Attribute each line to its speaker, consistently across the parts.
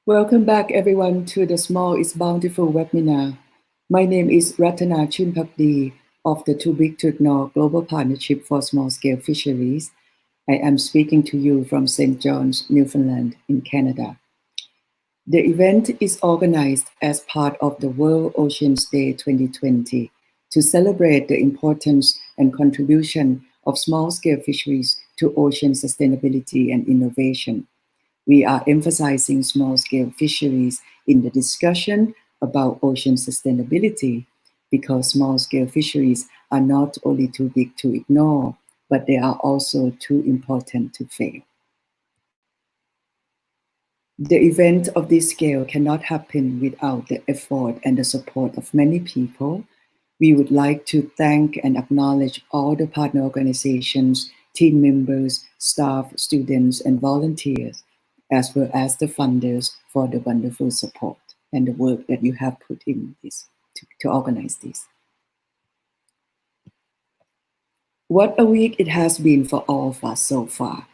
Speaker 1: Welcome back everyone to the Small is Bountiful webinar. My name is Ratana Chinpakdi of the Too Big to Ignore Global Partnership for Small Scale Fisheries. I am speaking to you from St. John's, Newfoundland in Canada. The event is organized as part of the World Oceans Day 2020 to celebrate the importance and contribution of small-scale fisheries to ocean sustainability and innovation. We are emphasizing small-scale fisheries in the discussion about ocean sustainability because small-scale fisheries are not only too big to ignore, but they are also too important to fail. The event of this scale cannot happen without the effort and the support of many people. We would like to thank and acknowledge all the partner organizations, team members, staff, students, and volunteers, as well as the funders for the wonderful support and the work that you have put in this to organize this. What a week it has been for all of us so far.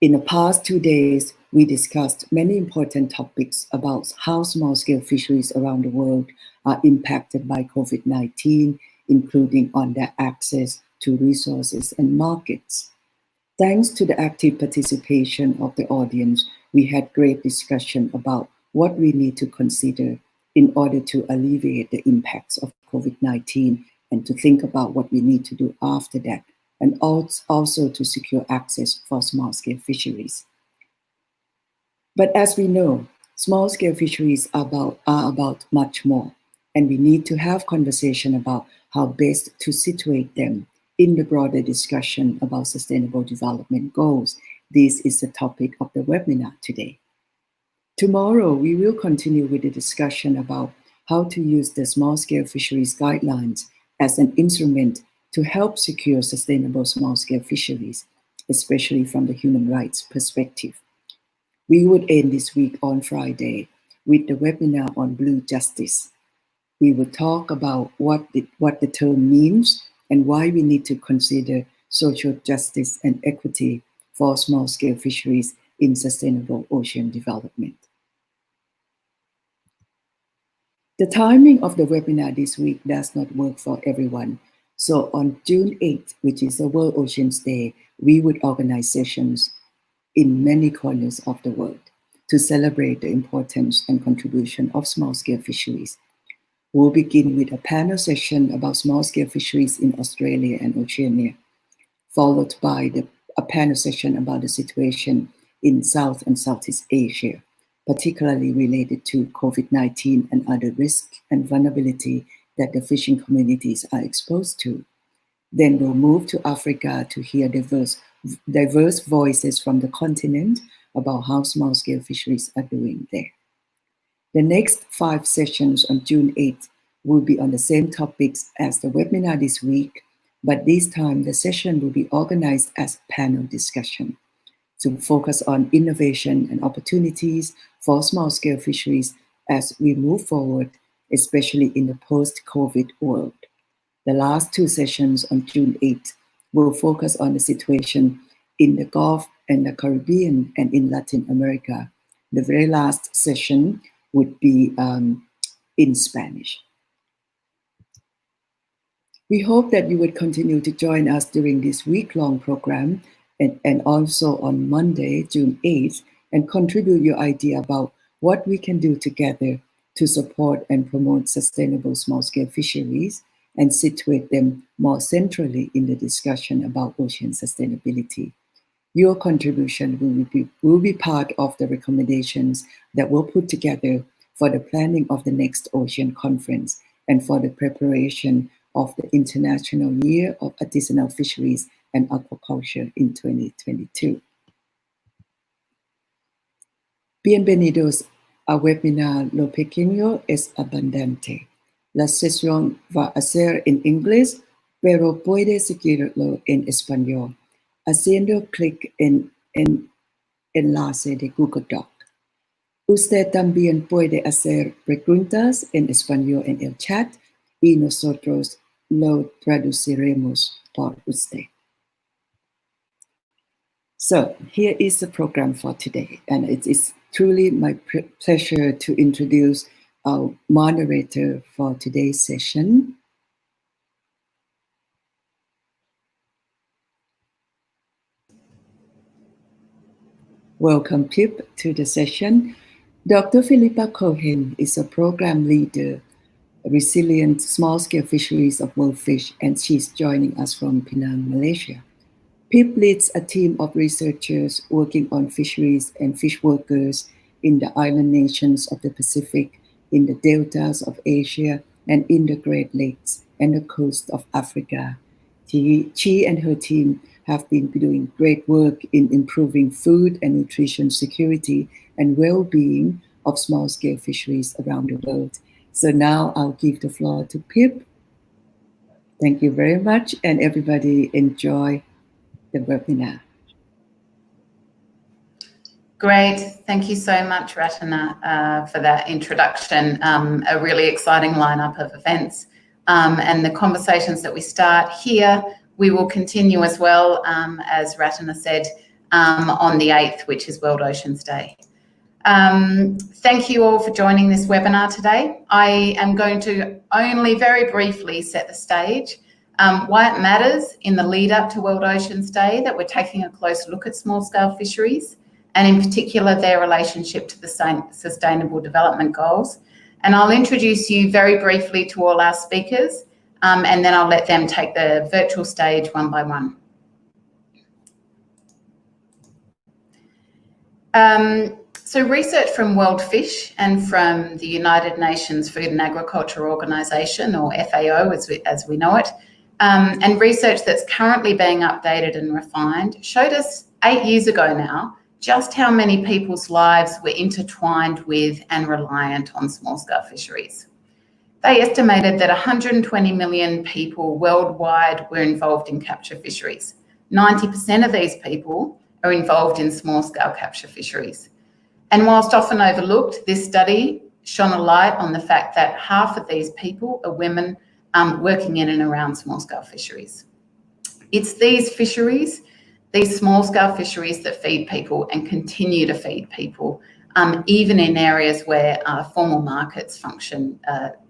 Speaker 1: In the past 2 days, we discussed many important topics about how small-scale fisheries around the world are impacted by COVID-19, including on their access to resources and markets. Thanks to the active participation of the audience, we had great discussion about what we need to consider in order to alleviate the impacts of COVID-19 and to think about what we need to do after that, and also to secure access for small-scale fisheries. But as we know, small-scale fisheries are about much more, and we need to have conversation about how best to situate them in the broader discussion about sustainable development goals. This is the topic of the webinar today. Tomorrow, we will continue with the discussion about how to use the small-scale fisheries guidelines as an instrument to help secure sustainable small-scale fisheries, especially from the human rights perspective. We would end this week on Friday with the webinar on blue justice. We will talk about what the term means and why we need to consider social justice and equity for small-scale fisheries in sustainable ocean development. The timing of the webinar this week does not work for everyone. So on June 8th, which is the World Oceans Day, we would organize sessions in many corners of the world to celebrate the importance and contribution of small-scale fisheries. We'll begin with a panel session about small-scale fisheries in Australia and Oceania, followed by a panel session about the situation in South and Southeast Asia, particularly related to COVID-19 and other risks and vulnerability that the fishing communities are exposed to. Then we'll move to Africa to hear diverse voices from the continent about how small-scale fisheries are doing there. The next 5 sessions on June 8th will be on the same topics as the webinar this week, but this time the session will be organized as a panel discussion to focus on innovation and opportunities for small-scale fisheries as we move forward, especially in the post-COVID world. The last 2 sessions on June 8th will focus on the situation in the Gulf and the Caribbean and in Latin America. The very last session would be in Spanish. We hope that you would continue to join us during this week-long program and also on Monday, June 8th, and contribute your idea about what we can do together to support and promote sustainable small-scale fisheries and situate them more centrally in the discussion about ocean sustainability. Your contribution will be part of the recommendations that we'll put together for the planning of the next ocean conference and for the preparation of the International Year of Artisanal Fisheries and Aquaculture in 2022. Bienvenidos a webinar Lo Pequeño es Abundante. La sesión va a ser en inglés, pero puede seguirlo en español, haciendo clic en enlace de Google Doc. Usted también puede hacer preguntas en español en el chat y nosotros lo traduciremos por usted. So here is the program for today, and it is truly my pleasure to introduce our moderator for today's session. Welcome, Pip, to the session. Dr. Philippa Cohen is a program leader, Resilient Small-Scale Fisheries of World Fish, and she's joining us from Penang, Malaysia. Pip leads a team of researchers working on fisheries and fish workers in the island nations of the Pacific, in the deltas of Asia, and in the Great Lakes and the coast of Africa. She and her team have been doing great work in improving food and nutrition security and well-being of small-scale fisheries around the world. So now I'll give the floor to Pip. Thank you very much, and everybody enjoy the webinar.
Speaker 2: Great. Thank you so much, Ratana, for that introduction. A really exciting lineup of events. And the conversations that we start here, we will continue as well, as Ratana said, on the 8th, which is World Oceans Day. Thank you all for joining this webinar today. I am going to only very briefly set the stage, why it matters in the lead up to World Oceans Day that we're taking a close look at small-scale fisheries, and in particular their relationship to the Sustainable Development Goals. And I'll introduce you very briefly to all our speakers, and then I'll let them take the virtual stage one by one. So research from World Fish and from the United Nations Food and Agriculture Organization, or FAO as we know it, and research that's currently being updated and refined, showed us 8 years ago now just how many people's lives were intertwined with and reliant on small-scale fisheries. They estimated that 120 million people worldwide were involved in capture fisheries. 90% of these people are involved in small-scale capture fisheries. And whilst often overlooked, this study shone a light on the fact that half of these people are women working in and around small-scale fisheries. It's these fisheries, these small-scale fisheries, that feed people and continue to feed people, even in areas where formal markets function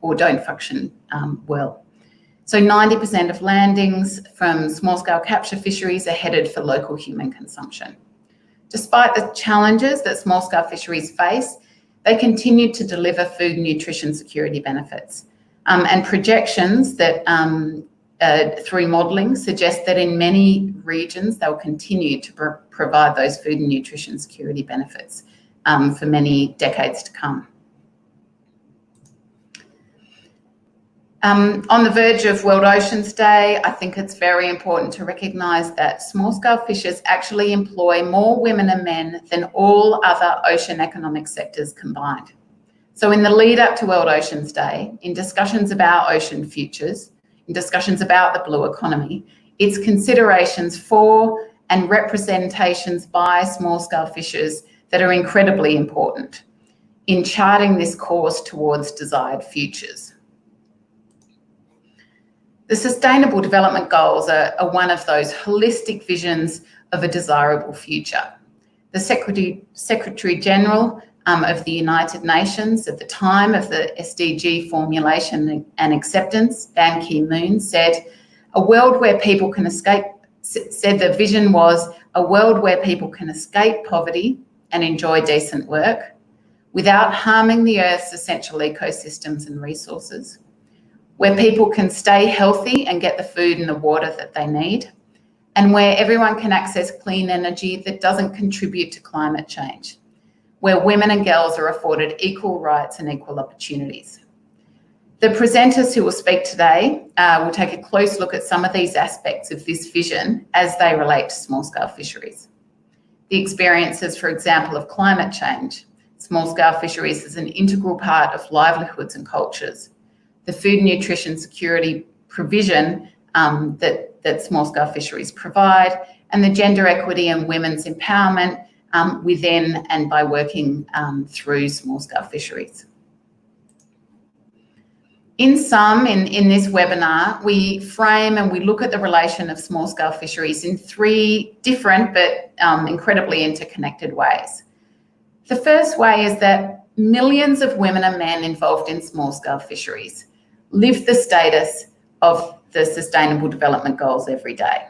Speaker 2: or don't function well. So 90% of landings from small-scale capture fisheries are headed for local human consumption. Despite the challenges that small-scale fisheries face, they continue to deliver food and nutrition security benefits. And projections that through modelling suggest that in many regions they'll continue to provide those food and nutrition security benefits for many decades to come. On the verge of World Oceans Day, I think it's very important to recognise that small-scale fishers actually employ more women and men than all other ocean economic sectors combined. So in the lead up to World Oceans Day, in discussions about ocean futures, in discussions about the blue economy, it's considerations for and representations by small-scale fishers that are incredibly important in charting this course towards desired futures. The Sustainable Development Goals are one of those holistic visions of a desirable future. The Secretary General of the United Nations at the time of the SDG formulation and acceptance, Ban Ki-moon, said the vision was a world where people can escape poverty and enjoy decent work without harming the Earth's essential ecosystems and resources, where people can stay healthy and get the food and the water that they need, and where everyone can access clean energy that doesn't contribute to climate change, where women and girls are afforded equal rights and equal opportunities. The presenters who will speak today will take a close look at some of these aspects of this vision as they relate to small-scale fisheries. The experiences, for example, of climate change, small-scale fisheries as an integral part of livelihoods and cultures, the food and nutrition security provision that small-scale fisheries provide, and the gender equity and women's empowerment within and by working through small-scale fisheries. In this webinar, we frame and we look at the relation of small-scale fisheries in 3 different but incredibly interconnected ways. The first way is that millions of women and men involved in small-scale fisheries live the status of the Sustainable Development Goals every day.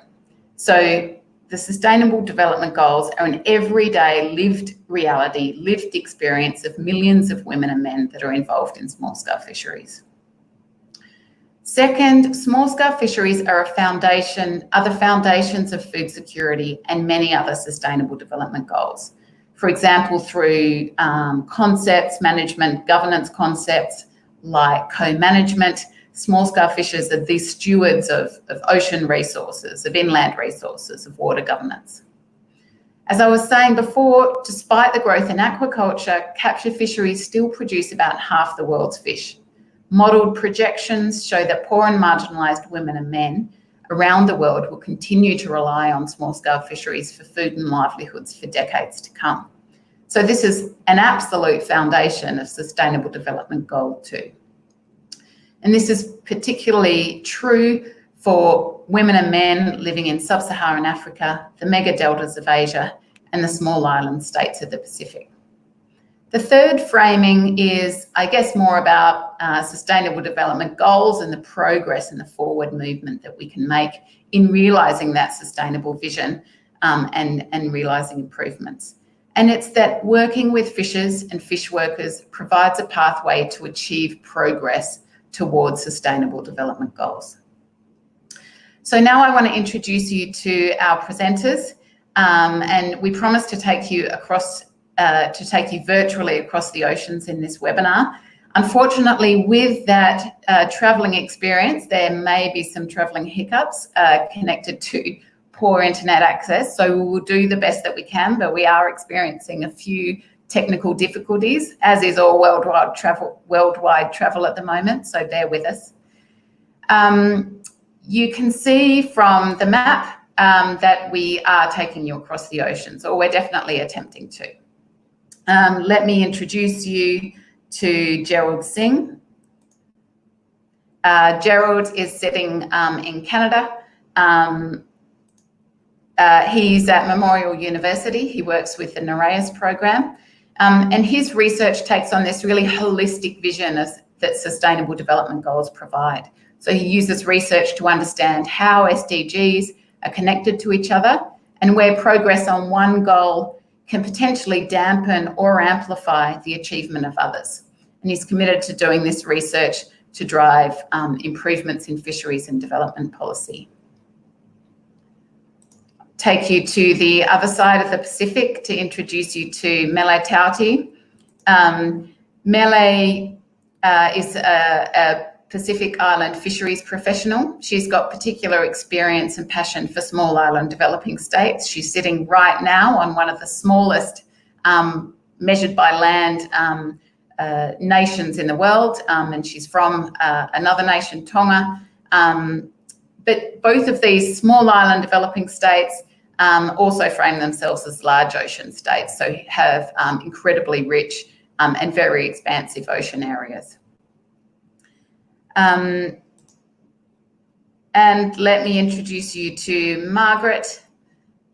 Speaker 2: So the Sustainable Development Goals are an everyday lived reality, lived experience of millions of women and men that are involved in small-scale fisheries. Second, small-scale fisheries are the foundations of food security and many other Sustainable Development Goals. For example, through concepts, management, governance concepts like co-management, small-scale fishers are the stewards of ocean resources, of inland resources, of water governance. As I was saying before, despite the growth in aquaculture, capture fisheries still produce about half the world's fish. Modelled projections show that poor and marginalised women and men around the world will continue to rely on small-scale fisheries for food and livelihoods for decades to come. So this is an absolute foundation of Sustainable Development Goal 2. And this is particularly true for women and men living in sub-Saharan Africa, the mega deltas of Asia, and the small island states of the Pacific. The third framing is, I guess, more about Sustainable Development Goals and the progress and the forward movement that we can make in realising that sustainable vision and realising improvements. And it's that working with fishers and fish workers provides a pathway to achieve progress towards Sustainable Development Goals. So now I want to introduce you to our presenters, and we promise to take you virtually across the oceans in this webinar. Unfortunately, with that travelling experience, there may be some travelling hiccups connected to poor internet access. So we will do the best that we can, but we are experiencing a few technical difficulties, as is all worldwide travel at the moment. So bear with us. You can see from the map that we are taking you across the oceans, or we're definitely attempting to. Let me introduce you to Gerald Singh. Gerald is sitting in Canada. He's at Memorial University. He works with the Nereus program, and his research takes on this really holistic vision that Sustainable Development Goals provide. So he uses research to understand how SDGs are connected to each other and where progress on one goal can potentially dampen or amplify the achievement of others. And he's committed to doing this research to drive improvements in fisheries and development policy. Take you to the other side of the Pacific to introduce you to Mele Tauti. Mele is a Pacific Island fisheries professional. She's got particular experience and passion for small island developing states. She's sitting right now on one of the smallest measured by land nations in the world, and she's from another nation, Tonga. But both of these small island developing states also frame themselves as large ocean states, so have incredibly rich and very expansive ocean areas. And let me introduce you to Margaret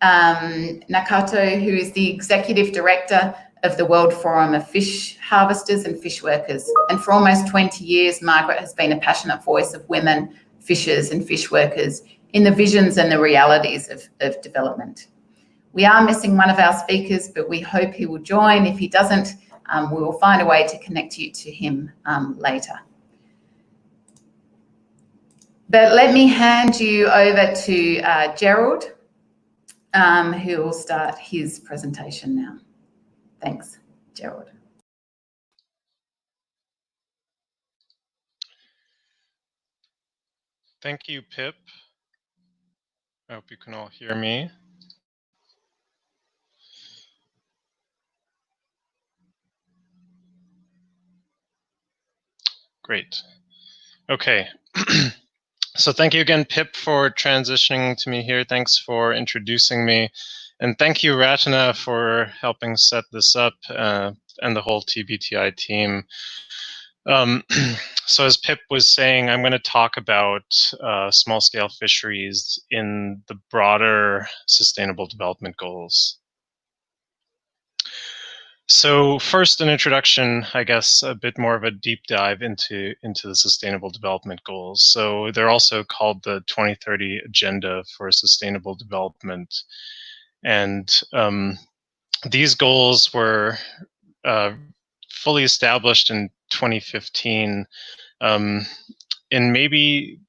Speaker 2: Nakato, who is the Executive Director of the World Forum of Fish Harvesters and Fish Workers. And for almost 20 years, Margaret has been a passionate voice of women, fishers and fish workers in the visions and the realities of development. We are missing one of our speakers, but we hope he will join. If he doesn't, we will find a way to connect you to him later. But let me hand you over to Gerald, who will start his presentation now. Thanks, Gerald.
Speaker 3: Thank you, Pip. I hope you can all hear me. Great. Okay. So thank you again, Pip, for transitioning to me here. Thanks for introducing me. And thank you, Ratana, for helping set this up and the whole TBTI team. So as Pip was saying, I'm going to talk about small-scale fisheries in the broader Sustainable Development Goals. So first, an introduction, I guess, a bit more of a deep dive into the Sustainable Development Goals. So they're also called the 2030 Agenda for Sustainable Development. And these goals were fully established in 2015. And maybe,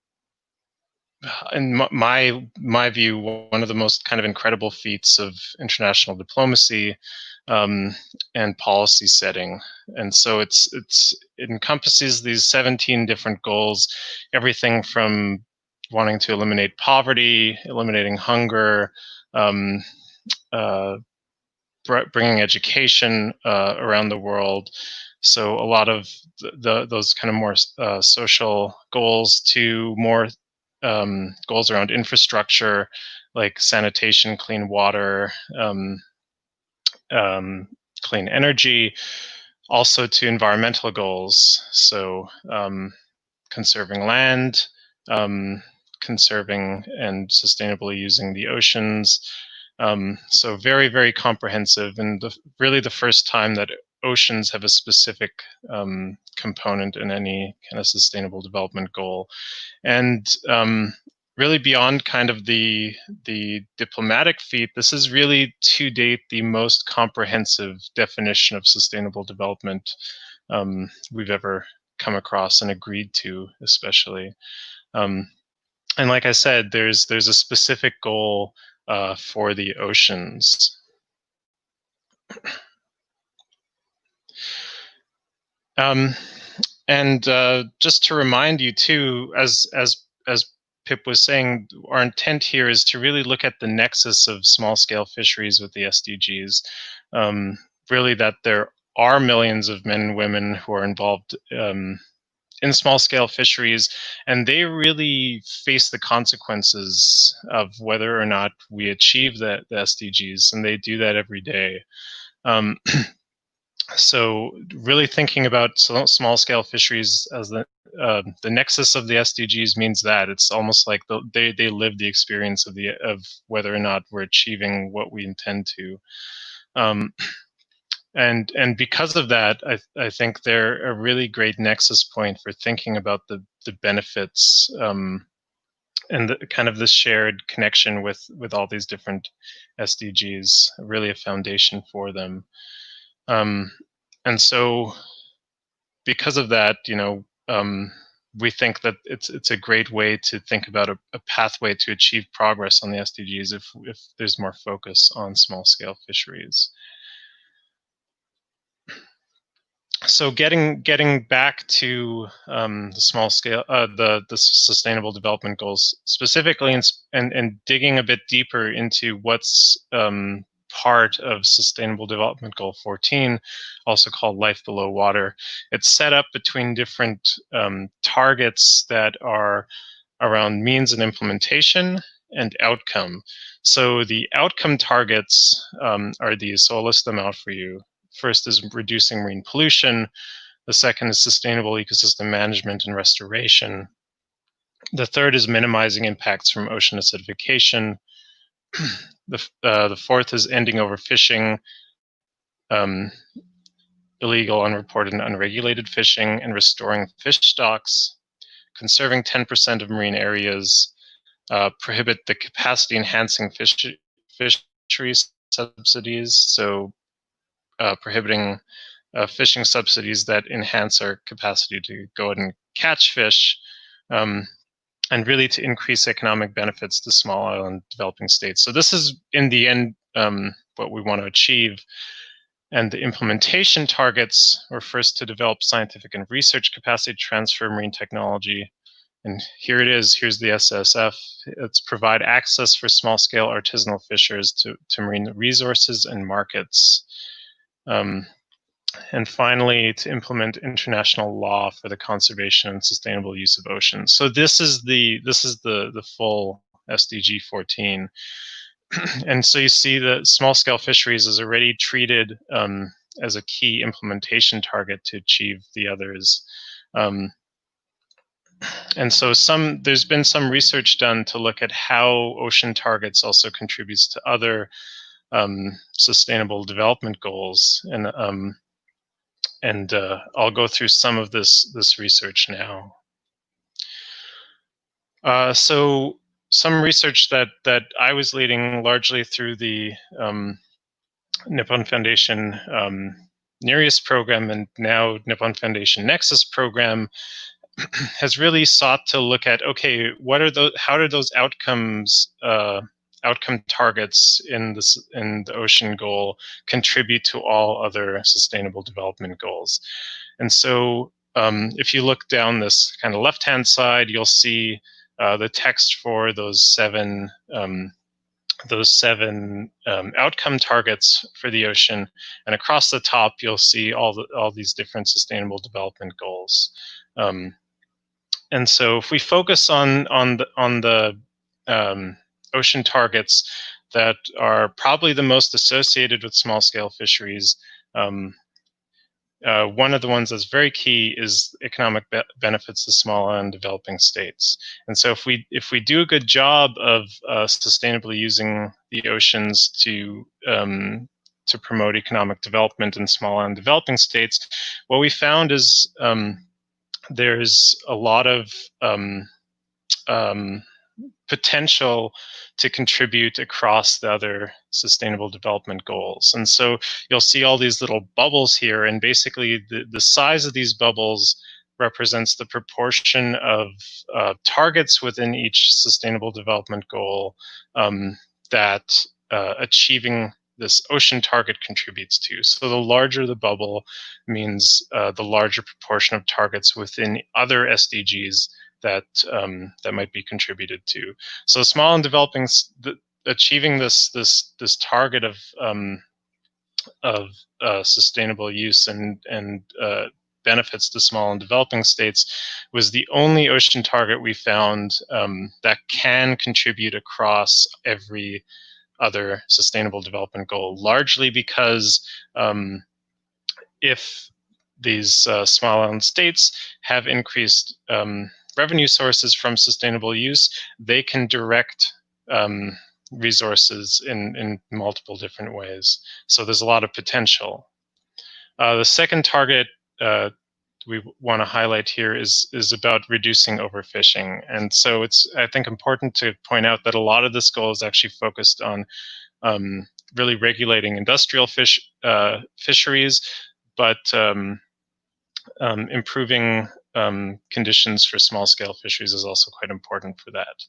Speaker 3: in my view, one of the most kind of incredible feats of international diplomacy and policy setting. And so it encompasses these 17 different goals, everything from wanting to eliminate poverty, eliminating hunger, bringing education around the world. So a lot of those kind of more social goals to more goals around infrastructure, like sanitation, clean water, clean energy, also to environmental goals. So conserving land, conserving and sustainably using the oceans. So very, very comprehensive, and really the first time that oceans have a specific component in any kind of sustainable development goal. And really beyond kind of the diplomatic feat, this is really to date the most comprehensive definition of sustainable development we've ever come across and agreed to, especially. And like I said, there's a specific goal for the oceans. And just to remind you too, as Pip was saying, our intent here is to really look at the nexus of small-scale fisheries with the SDGs. Really, that there are millions of men and women who are involved in small-scale fisheries, and they really face the consequences of whether or not we achieve the SDGs, and they do that every day. So really thinking about small-scale fisheries as the nexus of the SDGs means that it's almost like they live the experience of whether or not we're achieving what we intend to. And because of that, I think they're a really great nexus point for thinking about the benefits and the kind of this shared connection with all these different SDGs, really a foundation for them. And so because of that, we think that it's a great way to think about a pathway to achieve progress on the SDGs if there's more focus on small-scale fisheries. So getting back to the small scale, the Sustainable Development Goals specifically, and digging a bit deeper into what's part of Sustainable Development Goal 14, also called Life Below Water. It's set up between different targets that are around means and implementation and outcome. So the outcome targets are these, so I'll list them out for you. First is reducing marine pollution. The second is sustainable ecosystem management and restoration. The third is minimizing impacts from ocean acidification. The fourth is ending overfishing, illegal, unreported, and unregulated fishing, and restoring fish stocks. Conserving 10% of marine areas. Prohibit the capacity enhancing fishery subsidies. So prohibiting fishing subsidies that enhance our capacity to go out and catch fish, and really to increase economic benefits to small island developing states. So this is, in the end, what we want to achieve. And the implementation targets were first to develop scientific and research capacity to transfer marine technology. And here it is, here's the SSF. It's provide access for small-scale artisanal fishers to marine resources and markets. And finally, to implement international law for the conservation and sustainable use of oceans. So this is the full SDG 14. And so you see that small-scale fisheries is already treated as a key implementation target to achieve the others. And so there's been some research done to look at how ocean targets also contributes to other sustainable development goals, and I'll go through some of this research now. So some research that I was leading largely through the Nippon Foundation Nereus program, and now Nippon Foundation Nexus program, has really sought to look at, okay, what are those? How do those outcome targets in the ocean goal contribute to all other sustainable development goals? And so, if you look down this kind of left-hand side, you'll see the text for those seven outcome targets for the ocean, and across the top you'll see all these different sustainable development goals. And so if we focus on the ocean targets that are probably the most associated with small-scale fisheries, one of the ones that's very key is economic benefits to small and developing states. And so if we do a good job of sustainably using the oceans to promote economic development in small and developing states, what we found is there's a lot of potential to contribute across the other sustainable development goals. And so you'll see all these little bubbles here, and basically the size of these bubbles represents the proportion of targets within each sustainable development goal that achieving this ocean target contributes to. So the larger the bubble means the larger proportion of targets within other SDGs that might be contributed to. So small and developing, achieving this target of sustainable use and benefits to small and developing states was the only ocean target we found that can contribute across every other sustainable development goal, largely because if these small island states have increased revenue sources from sustainable use, they can direct resources in multiple different ways. So there's a lot of potential. The second target we want to highlight here is about reducing overfishing. And so it's, I think, important to point out that a lot of this goal is actually focused on really regulating industrial fisheries, but improving conditions for small-scale fisheries is also quite important for that.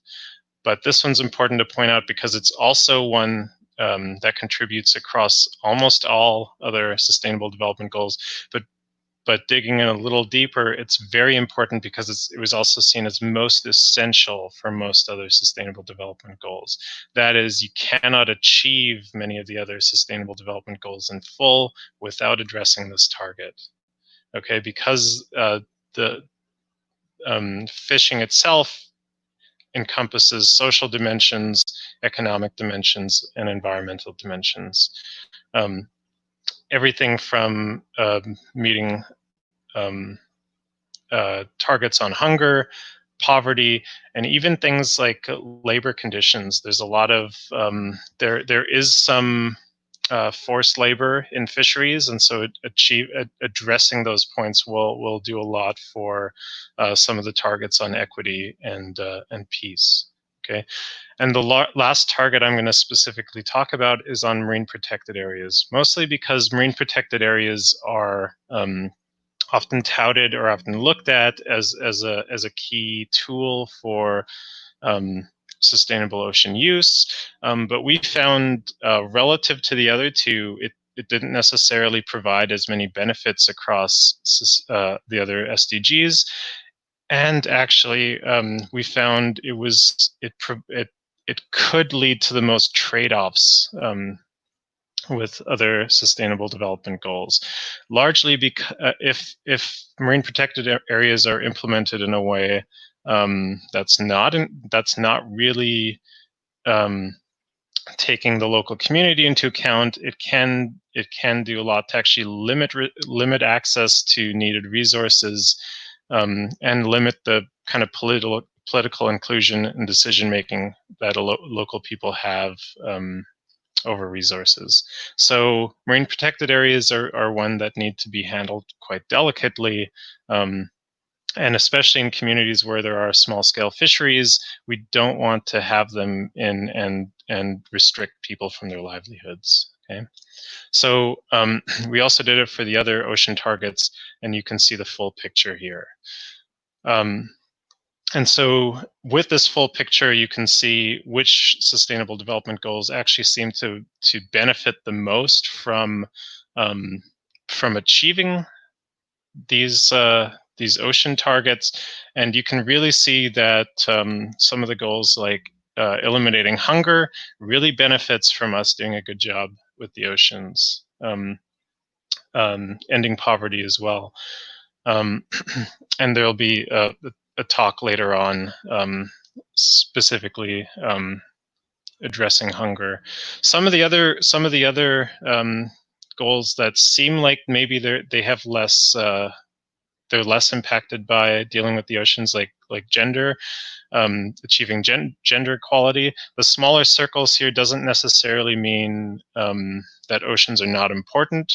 Speaker 3: But this one's important to point out because it's also one that contributes across almost all other sustainable development goals. But digging in a little deeper, it's very important because it was also seen as most essential for most other sustainable development goals. That is, you cannot achieve many of the other sustainable development goals in full without addressing this target. Okay, because the fishing itself encompasses social dimensions, economic dimensions, and environmental dimensions. Everything from meeting targets on hunger, poverty, and even things like labor conditions. There's a lot of, there is some forced labor in fisheries, and so addressing those points will do a lot for some of the targets on equity and peace. Okay, and the last target I'm going to specifically talk about is on marine protected areas, mostly because marine protected areas are often touted or often looked at as a key tool for sustainable ocean use, but we found relative to the other two, it didn't necessarily provide as many benefits across the other SDGs, and actually we found it could lead to the most trade-offs with other sustainable development goals, largely because if marine protected areas are implemented in a way that's not really taking the local community into account, it can do a lot to actually limit access to needed resources and limit the kind of political inclusion and decision making that local people have over resources. So marine protected areas are one that need to be handled quite delicately. And especially in communities where there are small-scale fisheries, we don't want to have them in and restrict people from their livelihoods. Okay, so we also did it for the other ocean targets, and you can see the full picture here. And so with this full picture, you can see which sustainable development goals actually seem to benefit the most from achieving these ocean targets. And you can really see that some of the goals, like eliminating hunger, really benefits from us doing a good job with the oceans. Ending poverty as well. And there'll be a talk later on specifically addressing hunger. Some of the other goals that seem like maybe they have less they're less impacted by dealing with the oceans, like gender, achieving gender equality. The smaller circles here doesn't necessarily mean that oceans are not important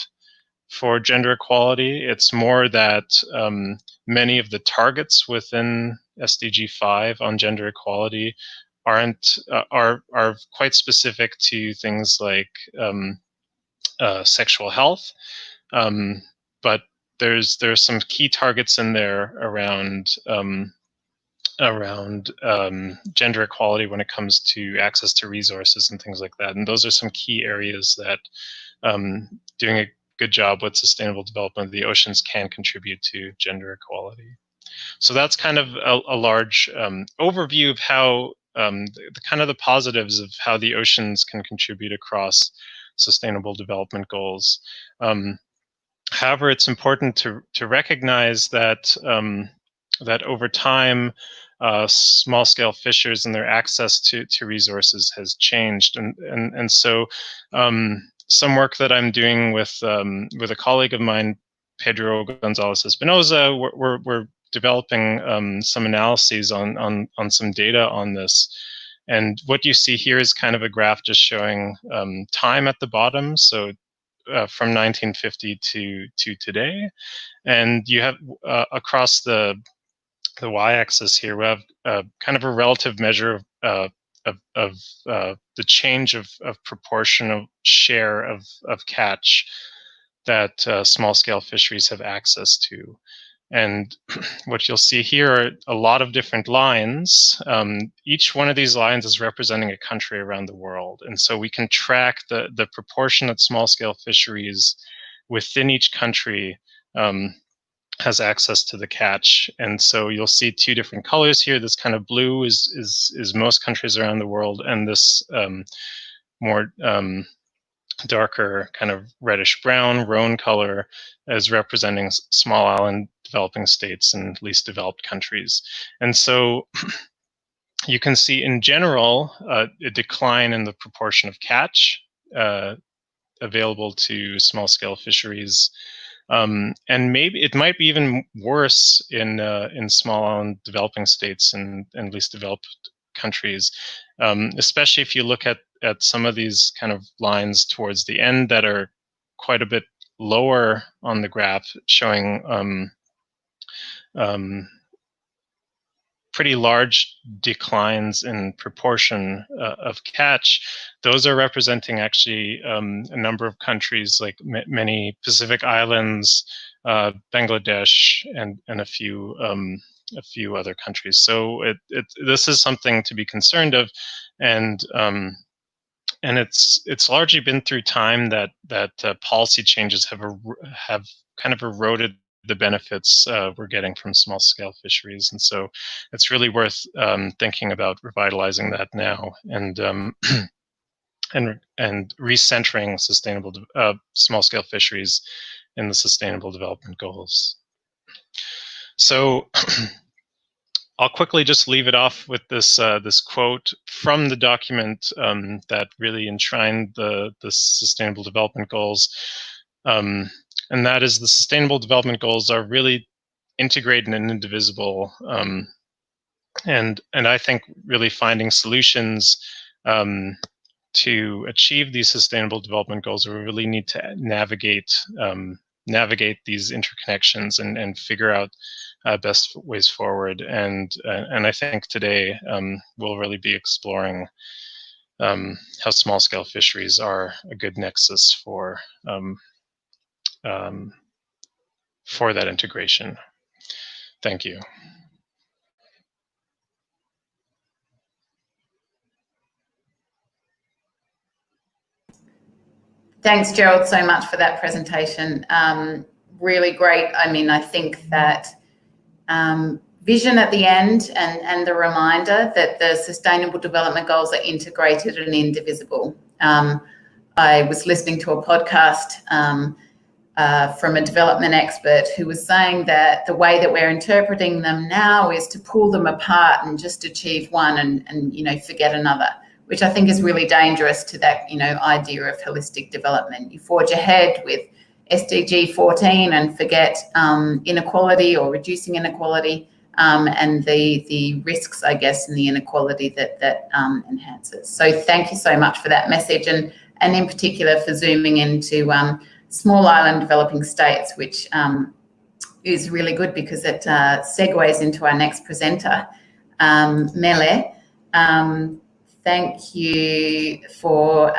Speaker 3: for gender equality. It's more that many of the targets within SDG 5 on gender equality are quite specific to things like sexual health, but there's some key targets in there around gender equality when it comes to access to resources and things like that. And those are some key areas that doing a good job with sustainable development of the oceans can contribute to gender equality. So that's kind of a large overview of how the kind of the positives of how the oceans can contribute across sustainable development goals. However, it's important to recognize that that over time, small-scale fishers and their access to resources has changed, and so some work that I'm doing with a colleague of mine, Pedro Gonzalez Espinoza, we're developing some analyses on some data on this. And what you see here is kind of a graph just showing time at the bottom, so from 1950 to today. And you have across the y-axis here, we have kind of a relative measure of the change of proportional share of catch that small-scale fisheries have access to. And what you'll see here are a lot of different lines. Each one of these lines is representing a country around the world. And so we can track the proportion that small-scale fisheries within each country has access to the catch. And so you'll see two different colors here. This kind of blue is most countries around the world, and this more darker kind of reddish brown roan color is representing small island developing states and least developed countries. And so you can see in general a decline in the proportion of catch available to small scale fisheries. And maybe it might be even worse in small island developing states and least developed countries, especially if you look at some of these kind of lines towards the end that are quite a bit lower on the graph, showing pretty large declines in proportion of catch. Those are representing actually a number of countries, like many Pacific islands, Bangladesh, and a few other countries. So this is something to be concerned of, and it's largely been through time that policy changes have kind of eroded the benefits we're getting from small-scale fisheries, and so it's really worth thinking about revitalizing that now and recentering sustainable small-scale fisheries in the Sustainable Development Goals. So I'll quickly just leave it off with this this quote from the document that really enshrined the Sustainable Development Goals. And that is, the Sustainable Development Goals are really integrated and indivisible. And I think really finding solutions to achieve these sustainable development goals, we really need to navigate these interconnections and figure out best ways forward. And I think today we'll really be exploring how small-scale fisheries are a good nexus for that integration. Thank you.
Speaker 2: Thanks, Gerald, so much for that presentation. Really great. I mean, I think that vision at the end and the reminder that the Sustainable Development Goals are integrated and indivisible. I was listening to a podcast from a development expert who was saying that the way that we're interpreting them now is to pull them apart and just achieve one and forget another, which I think is really dangerous to that idea of holistic development. You forge ahead with SDG 14 and forget inequality or reducing inequality and the risks, I guess, and the inequality that enhances. So thank you so much for that message, and in particular for zooming into small island developing states, which is really good because it segues into our next presenter, Mele. Thank you for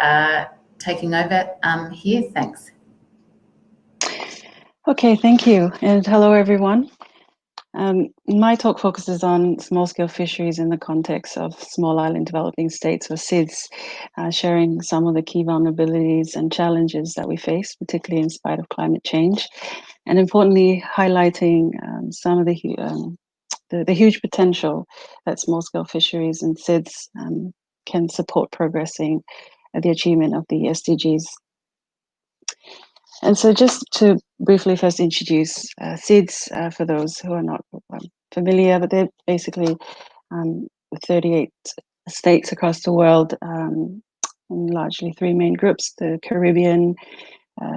Speaker 2: taking over here. Thanks.
Speaker 4: Okay, thank you. And hello, everyone. My talk focuses on small-scale fisheries in the context of small island developing states, or SIDS, sharing some of the key vulnerabilities and challenges that we face, particularly in spite of climate change, and importantly, highlighting some of the huge potential that small-scale fisheries and SIDS can support progressing the achievement of the SDGs. And so just to briefly first introduce SIDS, for those who are not familiar, but they're basically 38 states across the world, and largely three main groups: the Caribbean,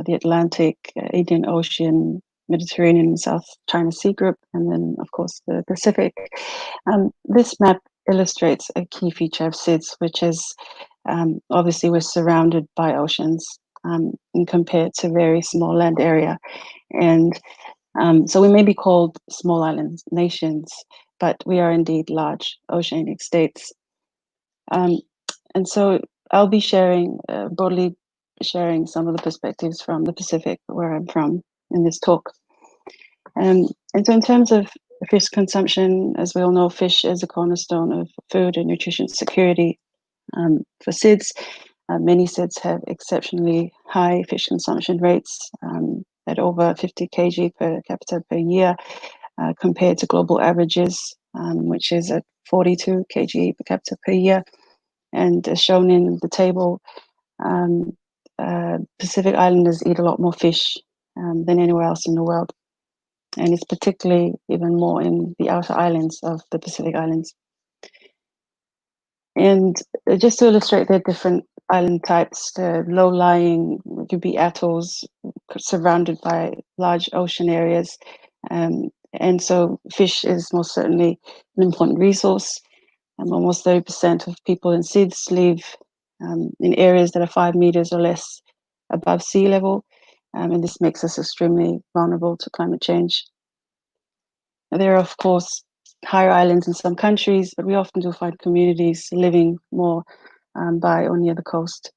Speaker 4: the Atlantic, Indian Ocean, Mediterranean and South China Sea group, and then, of course, the Pacific. This map illustrates a key feature of SIDS, which is obviously we're surrounded by oceans and compared to very small land area. And so we may be called small island nations, but we are indeed large oceanic states. And so I'll be broadly sharing some of the perspectives from the Pacific, where I'm from, in this talk. And so in terms of fish consumption, as we all know, fish is a cornerstone of food and nutrition security for SIDS. Many SIDS have exceptionally high fish consumption rates at over 50 kg per capita per year, compared to global averages, which is at 42 kg per capita per year. And as shown in the table, Pacific Islanders eat a lot more fish than anywhere else in the world. And it's particularly even more in the outer islands of the Pacific Islands. And just to illustrate the different island types, the low-lying could be atolls surrounded by large ocean areas. And so fish is most certainly an important resource. Almost 30% of people in SIDS live in areas that are 5 meters or less above sea level. And this makes us extremely vulnerable to climate change. There are, of course, higher islands in some countries, but we often do find communities living more by or near the coast.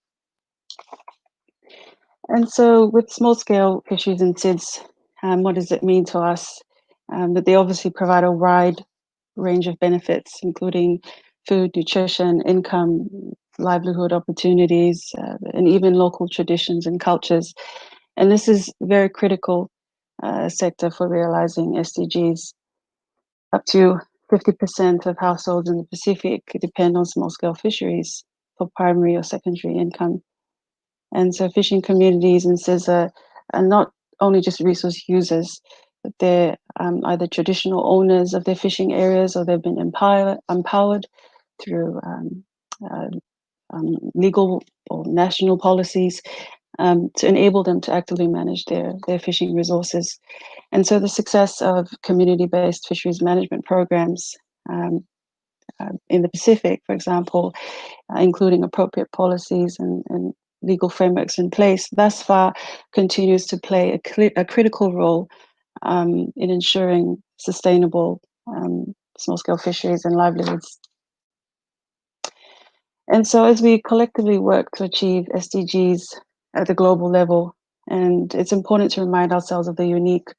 Speaker 4: And so with small-scale fisheries and SIDS, what does it mean to us? That they obviously provide a wide range of benefits, including food, nutrition, income, livelihood opportunities, and even local traditions and cultures. And this is a very critical sector for realizing SDGs. Up to 50% of households in the Pacific depend on small-scale fisheries for primary or secondary income. And so fishing communities and SIDS are not only just resource users, but they're either traditional owners of their fishing areas, or they've been empowered through legal or national policies to enable them to actively manage their fishing resources. And so the success of community-based fisheries management programs in the Pacific, for example, including appropriate policies and legal frameworks in place, thus far continues to play a critical role in ensuring sustainable small-scale fisheries and livelihoods. And so as we collectively work to achieve SDGs at the global level, and it's important to remind ourselves of the unique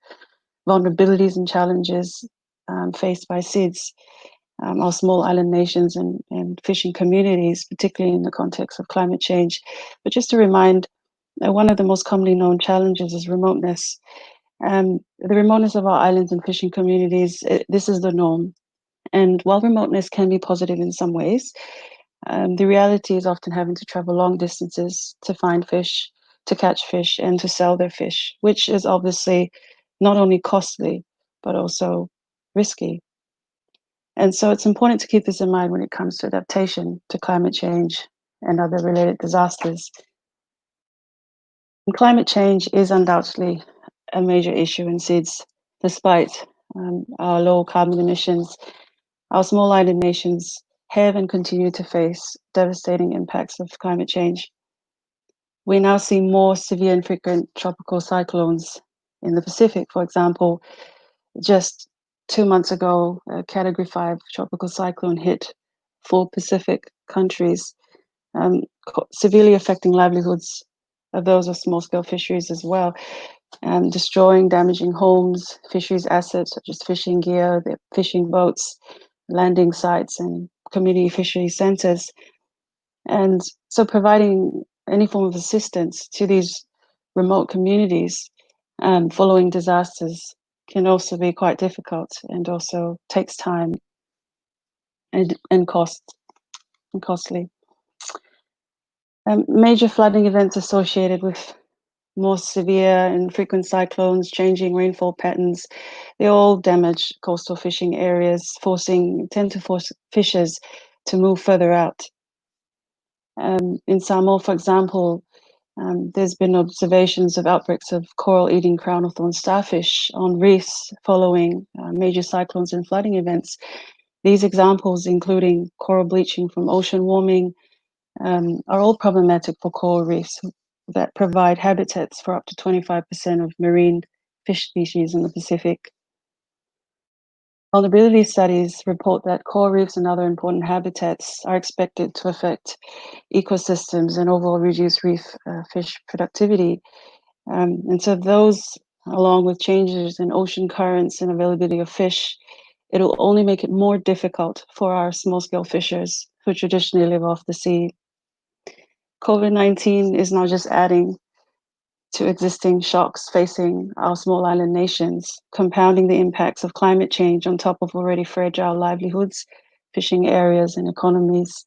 Speaker 4: vulnerabilities and challenges faced by SIDS, our small island nations and fishing communities, particularly in the context of climate change. But just to remind, one of the most commonly known challenges is remoteness. The remoteness of our islands and fishing communities, this is the norm. And while remoteness can be positive in some ways, the reality is often having to travel long distances to find fish, to catch fish, and to sell their fish, which is obviously not only costly, but also risky. And so it's important to keep this in mind when it comes to adaptation to climate change and other related disasters. And climate change is undoubtedly a major issue in SIDS. Despite our low carbon emissions, our small island nations have and continue to face devastating impacts of climate change. We now see more severe and frequent tropical cyclones in the Pacific. For example, just 2 months ago, a Category 5 tropical cyclone hit 4 Pacific countries, severely affecting livelihoods of those of small-scale fisheries as well, destroying, damaging homes, fisheries assets such as fishing gear, the fishing boats, landing sites, and community fishery centers. And so providing any form of assistance to these remote communities following disasters can also be quite difficult and also takes time and costly. Major flooding events associated with more severe and frequent cyclones, changing rainfall patterns, they all damage coastal fishing areas, tend to force fishers to move further out. In Samoa, for example, there's been observations of outbreaks of coral-eating crown-of-thorn starfish on reefs following major cyclones and flooding events. These examples, including coral bleaching from ocean warming, are all problematic for coral reefs that provide habitats for up to 25% of marine fish species in the Pacific. Vulnerability studies report that coral reefs and other important habitats are expected to affect ecosystems and overall reduce reef fish productivity. And so those, along with changes in ocean currents and availability of fish, it'll only make it more difficult for our small-scale fishers who traditionally live off the sea. COVID-19 is not just adding to existing shocks facing our small island nations, compounding the impacts of climate change on top of already fragile livelihoods, fishing areas, and economies.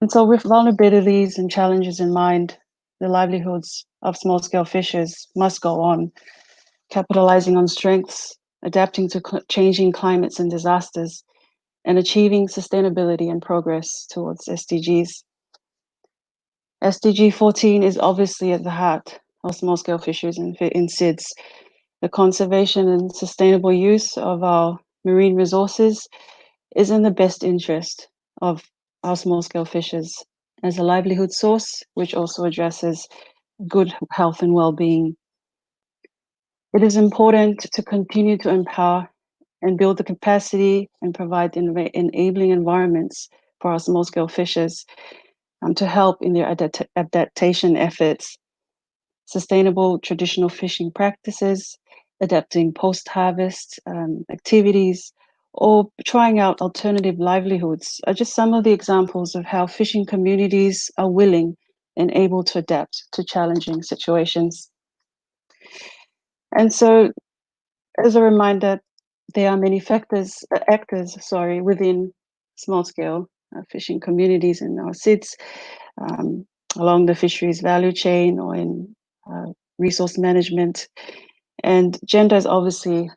Speaker 4: And so with vulnerabilities and challenges in mind, the livelihoods of small-scale fishers must go on, capitalizing on strengths, adapting to changing climates and disasters, and achieving sustainability and progress towards SDGs. SDG 14 is obviously at the heart of small-scale fisheries in SIDS. The conservation and sustainable use of our marine resources is in the best interest of our small-scale fishers as a livelihood source, which also addresses good health and well-being. It is important to continue to empower and build the capacity and provide enabling environments for our small-scale fishers to help in their adaptation efforts, sustainable traditional fishing practices, adapting post-harvest activities, or trying out alternative livelihoods are just some of the examples of how fishing communities are willing and able to adapt to challenging situations. And so, as a reminder, there are many actors within small-scale fishing communities in our SIDS, along the fisheries value chain or in resource management. And gender is obviously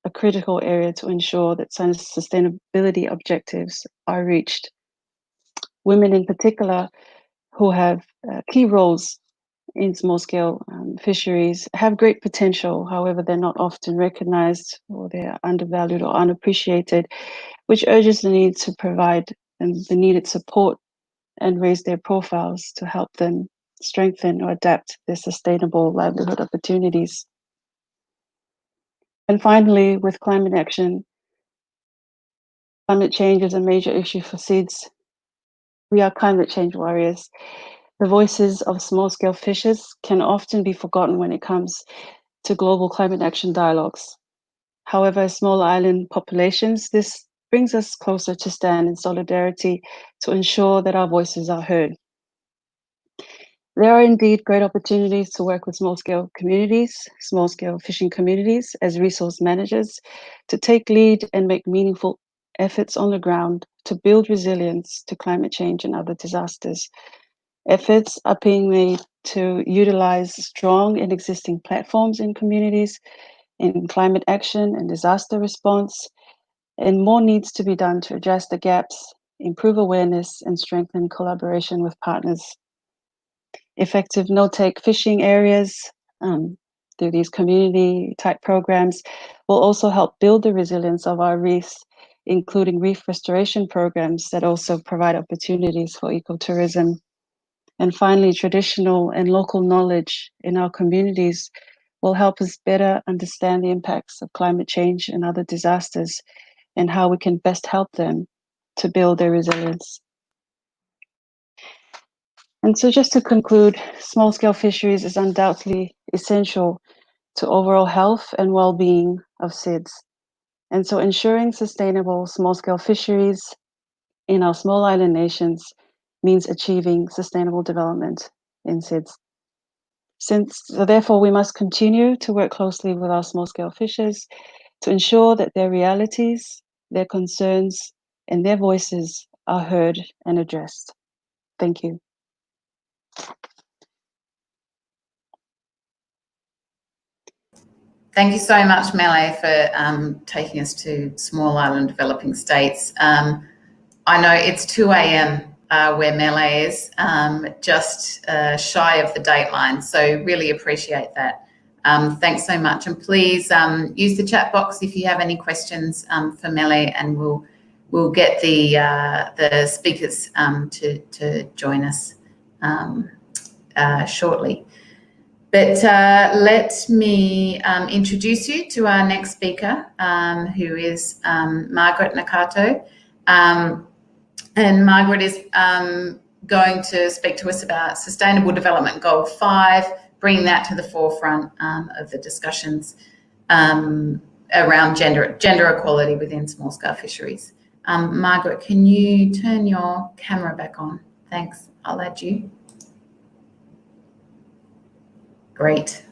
Speaker 4: a critical area to ensure that sustainability objectives are reached. Women in particular who have key roles in small-scale fisheries have great potential. However, they're not often recognized, or they're undervalued or unappreciated, which urges the need to provide them the needed support and raise their profiles to help them strengthen or adapt their sustainable livelihood opportunities. And finally, with climate action, climate change is a major issue for SIDS. We are climate change warriors. The voices of small-scale fishers can often be forgotten when it comes to global climate action dialogues. However, as small island populations, this brings us closer to stand in solidarity to ensure that our voices are heard. There are indeed great opportunities to work with small-scale communities, small-scale fishing communities as resource managers, to take lead and make meaningful efforts on the ground to build resilience to climate change and other disasters. Efforts are being made to utilize strong and existing platforms in communities in climate action and disaster response, and more needs to be done to address the gaps, improve awareness, and strengthen collaboration with partners. Effective no-take fishing areas through these community-type programs will also help build the resilience of our reefs, including reef restoration programs that also provide opportunities for ecotourism. And finally, traditional and local knowledge in our communities will help us better understand the impacts of climate change and other disasters and how we can best help them to build their resilience. And so just to conclude, small-scale fisheries is undoubtedly essential to overall health and well-being of SIDS. And so ensuring sustainable small-scale fisheries in our small island nations means achieving sustainable development in SIDS. So therefore, we must continue to work closely with our small-scale fishers to ensure that their realities, their concerns, and their voices are heard and addressed. Thank you.
Speaker 2: Thank you so much, Mele, for taking us to small island developing states. I know it's 2 a.m. Where Mele is, just shy of the dateline, so really appreciate that. Thanks so much, and please use the chat box if you have any questions for Mele, and we'll get the speakers to join us shortly. But let me introduce you to our next speaker, who is Margaret Nakato. And Margaret is going to speak to us about Sustainable Development Goal 5, bringing that to the forefront of the discussions around gender equality within small-scale fisheries. Margaret, can you turn your camera back on? Thanks. I'll add you. Great.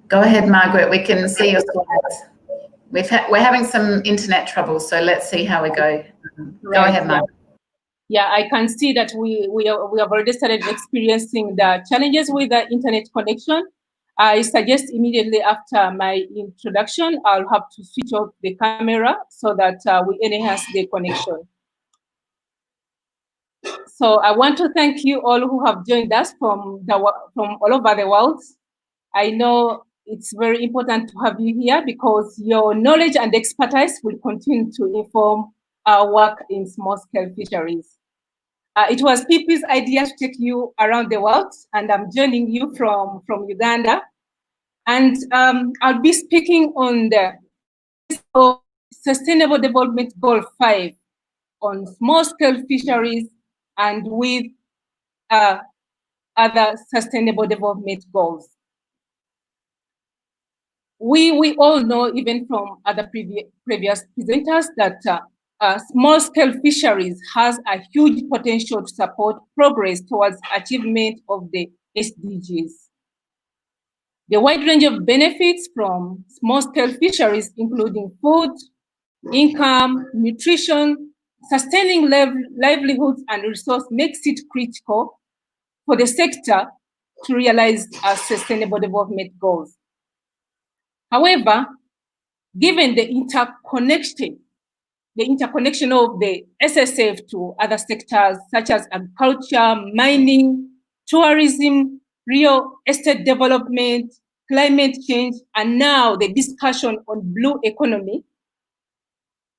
Speaker 2: Go ahead, Margaret. We can see your slides. We're having some internet trouble, so let's see how we go. Go ahead, Margaret.
Speaker 5: Yeah, I can see that we have already started experiencing the challenges with the internet connection. I suggest immediately after my introduction, I'll have to switch off the camera so that we enhance the connection. So I want to thank you all who have joined us from all over the world. I know it's very important to have you here because your knowledge and expertise will continue to inform our work in small-scale fisheries. It was Pipi's idea to take you around the world, and I'm joining you from Uganda. And I'll be speaking on the Sustainable Development Goal 5 on small-scale fisheries and with other sustainable development goals. We all know, even from other previous presenters, that small-scale fisheries has a huge potential to support progress towards achievement of the SDGs. The wide range of benefits from small-scale fisheries, including food, income, nutrition, sustaining livelihoods, and resource makes it critical for the sector to realize our sustainable development goals. However, given the interconnection of the SSF to other sectors such as agriculture, mining, tourism, real estate development, climate change, and now the discussion on blue economy,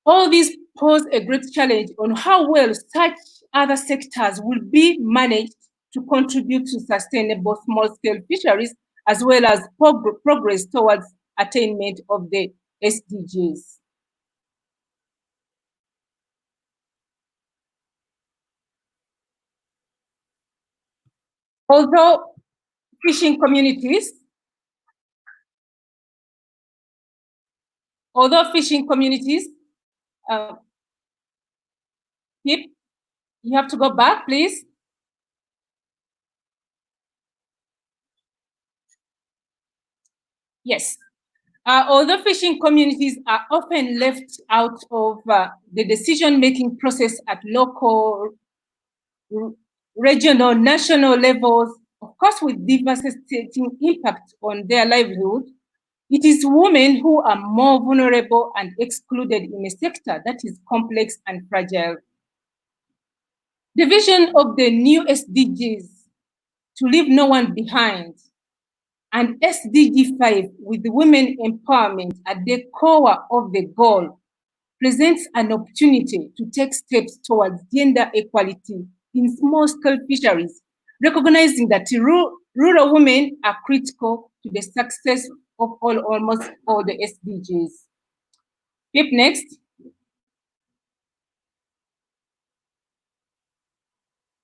Speaker 5: all these pose a great challenge on how well such other sectors will be managed to contribute to sustainable small-scale fisheries, as well as progress towards attainment of the SDGs. Although fishing communities Pip, you have to go back, please. Yes. Although fishing communities are often left out of the decision-making process at local, regional, national levels, of course with devastating impact on their livelihood, it is women who are more vulnerable and excluded in a sector that is complex and fragile. The vision of the new SDGs, to leave no one behind, and SDG 5, with women empowerment at the core of the goal, presents an opportunity to take steps towards gender equality in small-scale fisheries, recognizing that rural women are critical to the success of almost all the SDGs. Pip, next.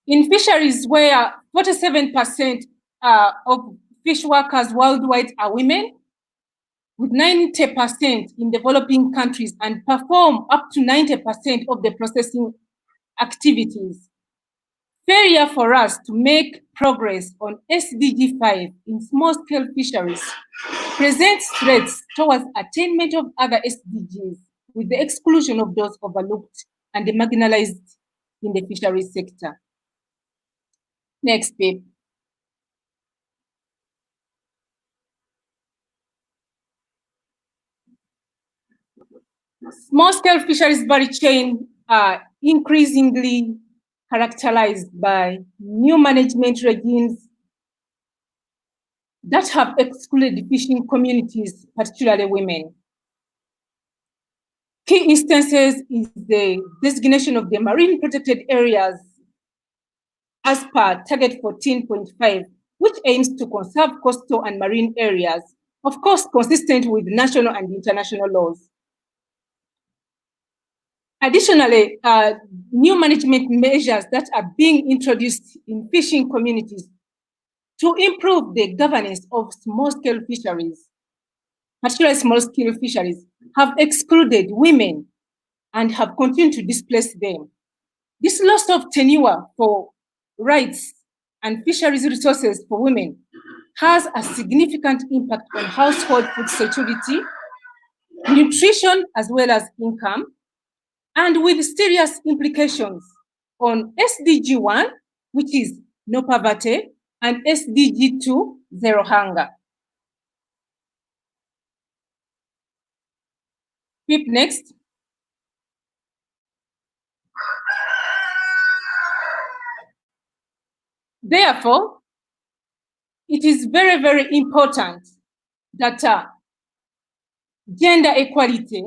Speaker 5: In fisheries where 47% of fish workers worldwide are women, with 90% in developing countries, and perform up to 90% of the processing activities. Failure for us to make progress on SDG 5 in small-scale fisheries presents threats towards attainment of other SDGs, with the exclusion of those overlooked and marginalized in the fisheries sector. Next, Pip. Small-scale fisheries value chain are increasingly characterized by new management regimes that have excluded fishing communities, particularly women. Key instances is the designation of the marine protected areas as per target 14.5, which aims to conserve coastal and marine areas, of course, consistent with national and international laws. Additionally, new management measures that are being introduced in fishing communities to improve the governance of small-scale fisheries, particularly small-scale fisheries, have excluded women and have continued to displace them. This loss of tenure for rights and fisheries resources for women has a significant impact on household food security, nutrition, as well as income, and with serious implications on SDG 1, which is no poverty, and SDG 2, zero hunger. Pip, next. Therefore, it is very, very important that gender equality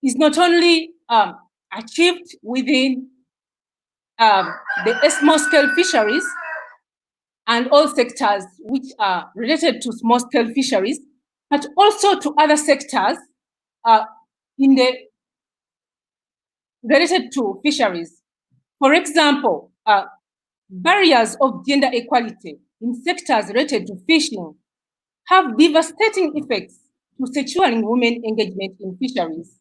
Speaker 5: is not only achieved within the small-scale fisheries and all sectors which are related to small-scale fisheries, but also to other sectors related to fisheries. For example, barriers of gender equality in sectors related to fishing have devastating effects to securing women engagement in fisheries.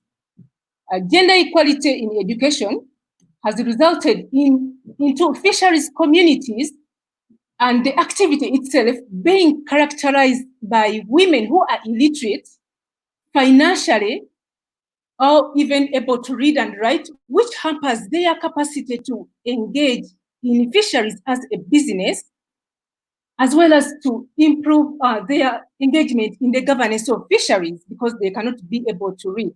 Speaker 5: Gender equality in education has resulted into fisheries communities and the activity itself being characterized by women who are illiterate, financially, or even able to read and write, which hampers their capacity to engage in fisheries as a business, as well as to improve their engagement in the governance of fisheries because they cannot be able to read.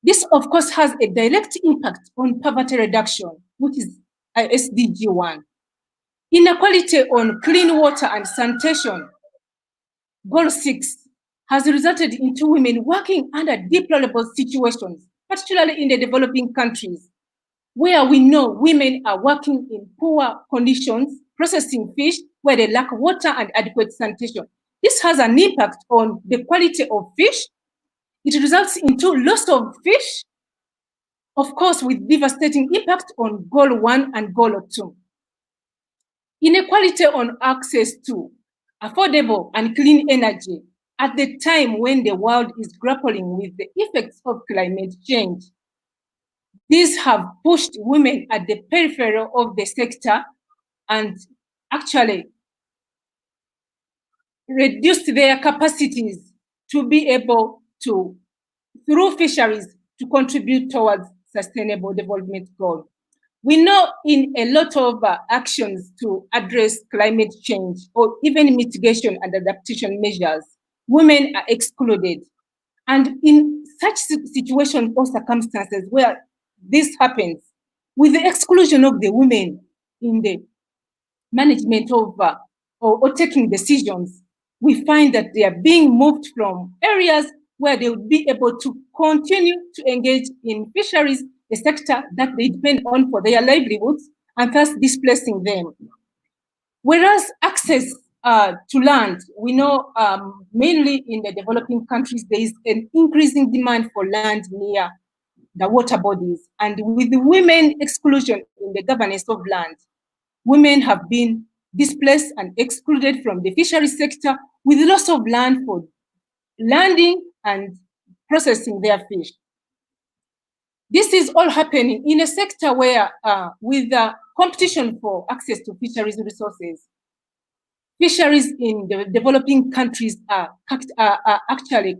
Speaker 5: This, of course, has a direct impact on poverty reduction, which is SDG 1. Inequality on clean water and sanitation, Goal 6, has resulted into women working under deplorable situations, particularly in the developing countries, where we know women are working in poor conditions, processing fish, where they lack water and adequate sanitation. This has an impact on the quality of fish. It results into loss of fish, of course, with devastating impact on Goal 1 and Goal 2. Inequality on access to affordable and clean energy at the time when the world is grappling with the effects of climate change. These have pushed women at the periphery of the sector and actually reduced their capacities to be able to, through fisheries, to contribute towards sustainable development goals. We know in a lot of actions to address climate change or even mitigation and adaptation measures, women are excluded. And in such situations or circumstances where this happens, with the exclusion of the women in the management of or taking decisions, we find that they are being moved from areas where they would be able to continue to engage in fisheries, a sector that they depend on for their livelihoods, and thus displacing them. Whereas access to land, we know mainly in the developing countries, there is an increasing demand for land near the water bodies. And with the women exclusion in the governance of land, women have been displaced and excluded from the fishery sector with loss of land for landing and processing their fish. This is all happening in a sector where, with the competition for access to fisheries resources, fisheries in the developing countries are actually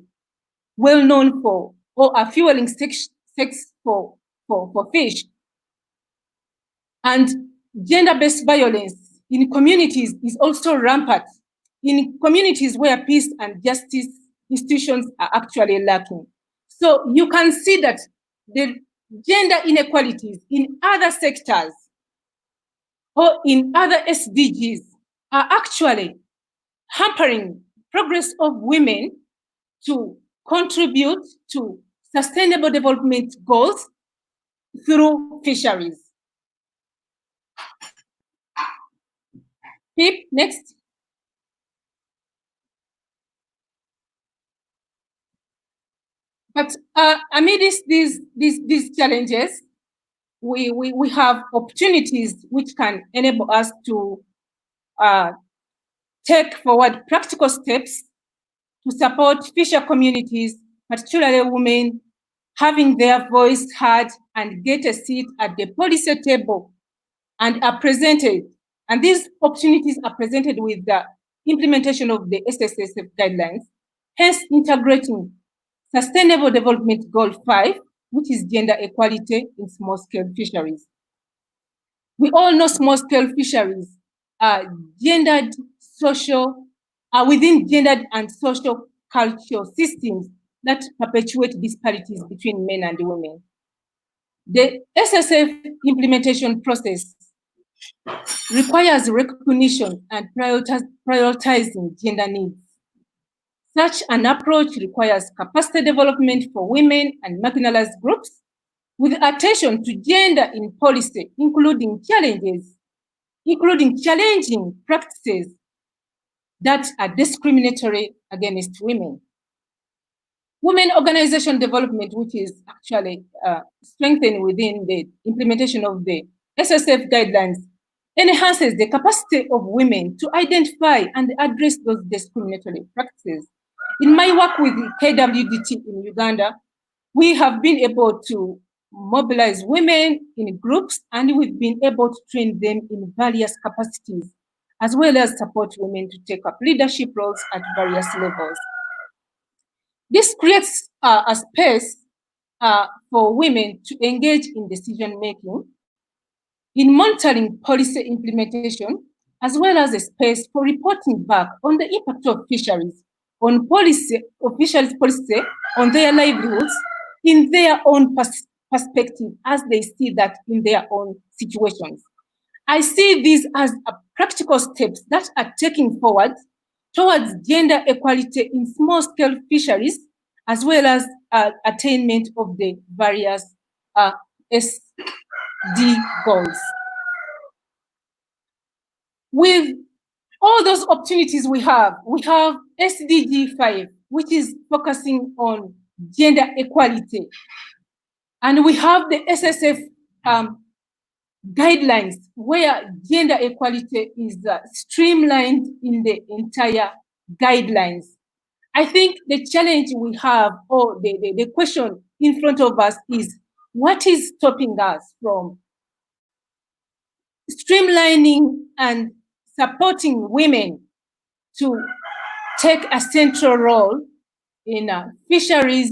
Speaker 5: well known for, or are fueling sex for fish. And gender-based violence in communities is also rampant, in communities where peace and justice institutions are actually lacking. So you can see that the gender inequalities in other sectors or in other SDGs are actually hampering progress of women to contribute to sustainable development goals through fisheries. Pip, next. But amidst these challenges, we have opportunities which can enable us to take forward practical steps to support fisher communities, particularly women, having their voice heard and get a seat at the policy table and are presented. And these opportunities are presented with the implementation of the SSF guidelines, hence integrating Sustainable Development Goal 5, which is gender equality in small-scale fisheries. We all know small-scale fisheries are gendered, social, are within gendered and social cultural systems that perpetuate disparities between men and women. The SSF implementation process requires recognition and prioritizing gender needs. Such an approach requires capacity development for women and marginalized groups with attention to gender in policy, including challenging practices that are discriminatory against women. Women organization development, which is actually strengthened within the implementation of the SSF guidelines, enhances the capacity of women to identify and address those discriminatory practices. In my work with the KWDT in Uganda, we have been able to mobilize women in groups, and we've been able to train them in various capacities, as well as support women to take up leadership roles at various levels. This creates a space for women to engage in decision-making, in monitoring policy implementation, as well as a space for reporting back on the impact of fisheries on policy, officials' policy on their livelihoods in their own perspective as they see that in their own situations. I see these as practical steps that are taken forward towards gender equality in small-scale fisheries, as well as attainment of the various SD goals. With all those opportunities we have SDG 5, which is focusing on gender equality. And we have the SSF guidelines where gender equality is streamlined in the entire guidelines. I think the challenge we have, or the question in front of us is, what is stopping us from streamlining and supporting women to take a central role in fisheries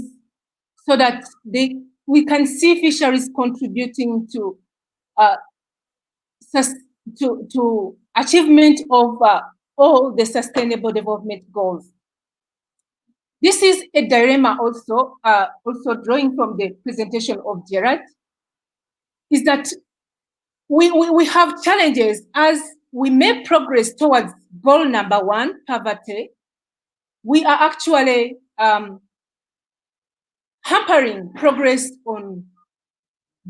Speaker 5: so that we can see fisheries contributing to achievement of all the sustainable development goals. This is a dilemma also drawing from the presentation of Gerard, is that we have challenges as we make progress towards goal number 1, poverty. We are actually hampering progress on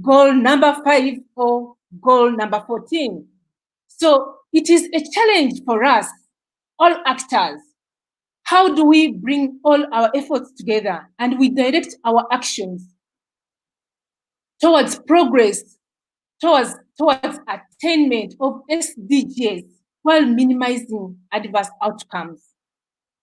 Speaker 5: goal number 5 or goal number 14. So it is a challenge for us, all actors. How do we bring all our efforts together and we direct our actions towards progress, towards attainment of SDGs while minimizing adverse outcomes?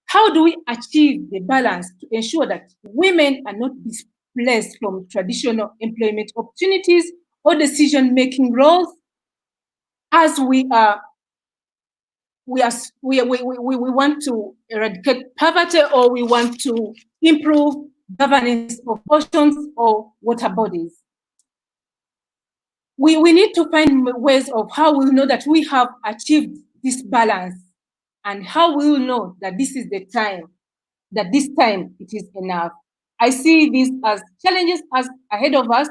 Speaker 5: How do we achieve the balance to ensure that women are not displaced from traditional employment opportunities or decision-making roles, as we want to eradicate poverty, or we want to improve governance of oceans or water bodies? We need to find ways of how we know that we have achieved this balance, and how we will know that this is the time, that this time it is enough. I see these as challenges as ahead of us,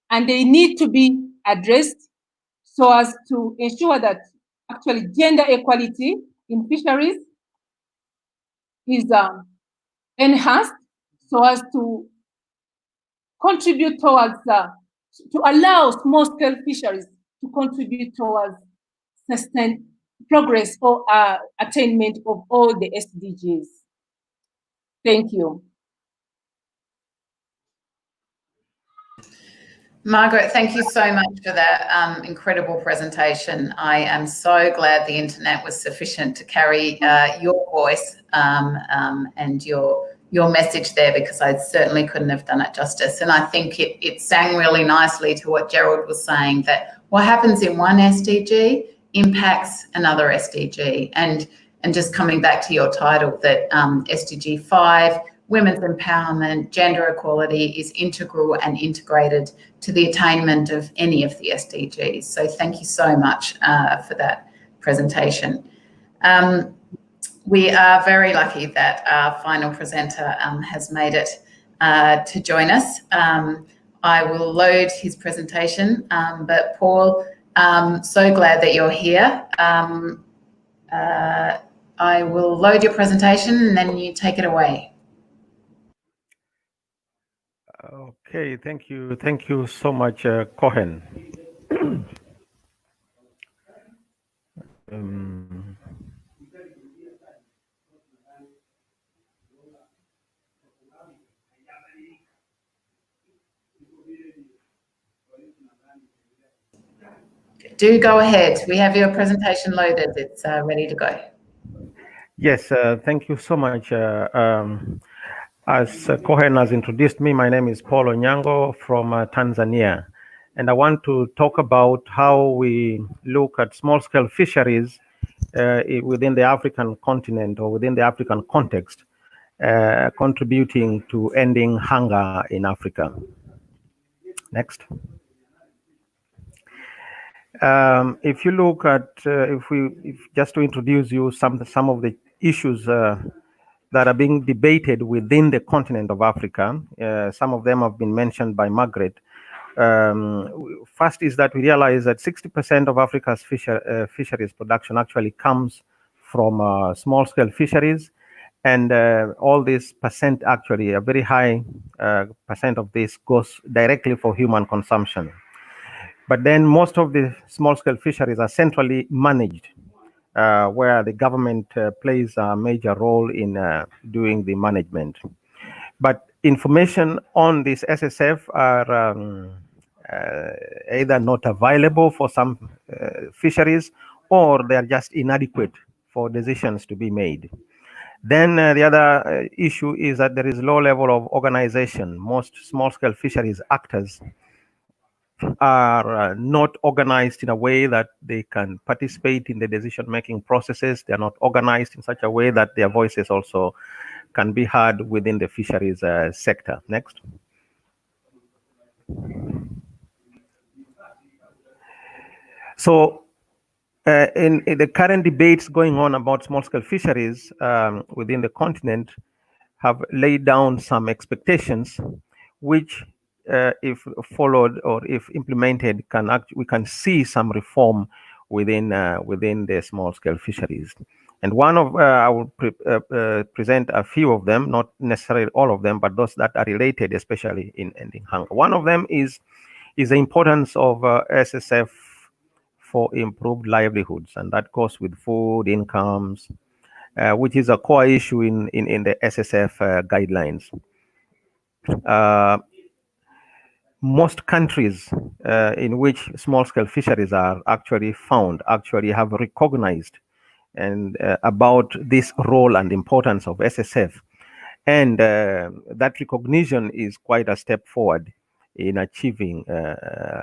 Speaker 5: and they need to be addressed so as to ensure that actually gender equality in fisheries is enhanced, so as to contribute towards, to allow small-scale fisheries to contribute towards sustained progress or attainment of all the SDGs. Thank you.
Speaker 2: Margaret, thank you so much for that incredible presentation. I am so glad the internet was sufficient to carry your voice and your message there, because I certainly couldn't have done it justice. And I think it sang really nicely to what Gerald was saying, that what happens in one SDG impacts another SDG. And just coming back to your title, that SDG 5, women's empowerment, gender equality, is integral and integrated to the attainment of any of the SDGs. So thank you so much for that presentation. We are very lucky that our final presenter has made it to join us. I will load his presentation, but Paul, so glad that you're here. I will load your presentation and then you take it away.
Speaker 6: Okay, thank you. Thank you so much, Cohen.
Speaker 2: Do go ahead. We have your presentation loaded. It's ready to go.
Speaker 6: Yes, thank you so much. As Cohen has introduced me, my name is Paul Onyango from Tanzania. And I want to talk about how we look at small-scale fisheries within the African continent or within the African context, contributing to ending hunger in Africa. Next. If you look at, if just to introduce you some of the issues that are being debated within the continent of Africa, some of them have been mentioned by Margaret. First is that we realize that 60% of Africa's fisheries production actually comes from small-scale fisheries, and all this percent, actually a very high percent of this goes directly for human consumption. But then most of the small-scale fisheries are centrally managed, where the government plays a major role in doing the management. But information on this SSF are either not available for some fisheries, or they are just inadequate for decisions to be made. Then the other issue is that there is low level of organization. Most small-scale fisheries actors are not organized in a way that they can participate in the decision-making processes. They are not organized in such a way that their voices also can be heard within the fisheries sector. Next. So in the current debates going on about small-scale fisheries within the continent have laid down some expectations, which if followed or if implemented, we can see some reform within the small-scale fisheries. And one of I will present a few of them, not necessarily all of them, but those that are related, especially in ending hunger. One of them is the importance of SSF for improved livelihoods, and that goes with food incomes, which is a core issue in the SSF guidelines. Most countries in which small-scale fisheries are actually found actually have recognized and about this role and importance of SSF, and that recognition is quite a step forward in achieving the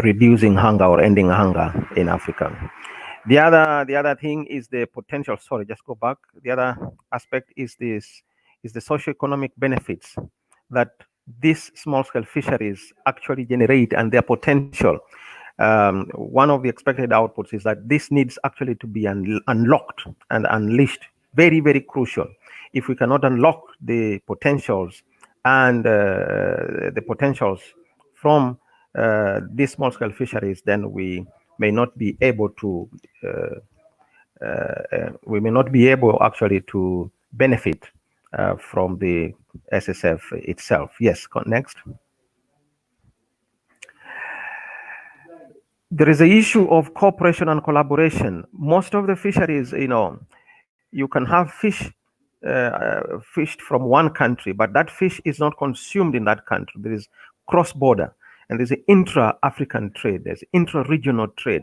Speaker 6: reducing hunger or ending hunger in Africa. The other thing is the potential. Sorry, just go back. The other aspect is the socioeconomic benefits that these small-scale fisheries actually generate and their potential. One of the expected outputs is that this needs actually to be unlocked and unleashed. Very, very crucial. If we cannot unlock the potentials and the potentials from these small-scale fisheries, then we may not be able to actually to benefit from the SSF itself. Yes, next. There is an issue of cooperation and collaboration. Most of the fisheries, you can have fish fished from one country, but that fish is not consumed in that country. There is cross-border, and there's an intra-African trade, there's intra-regional trade.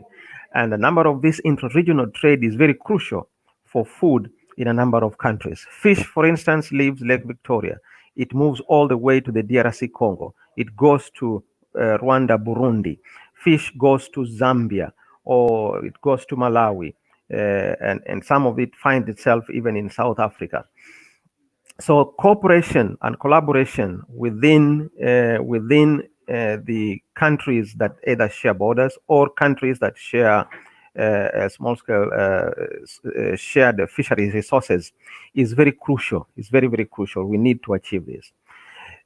Speaker 6: And a number of this intra-regional trade is very crucial for food in a number of countries. Fish, for instance, leaves Lake Victoria. It moves all the way to the DRC Congo. It goes to Rwanda, Burundi. Fish goes to Zambia, or it goes to Malawi. And some of it finds itself even in South Africa. So cooperation and collaboration within the countries that either share borders or countries that share small-scale shared fisheries resources is very crucial. It's very, very crucial. We need to achieve this.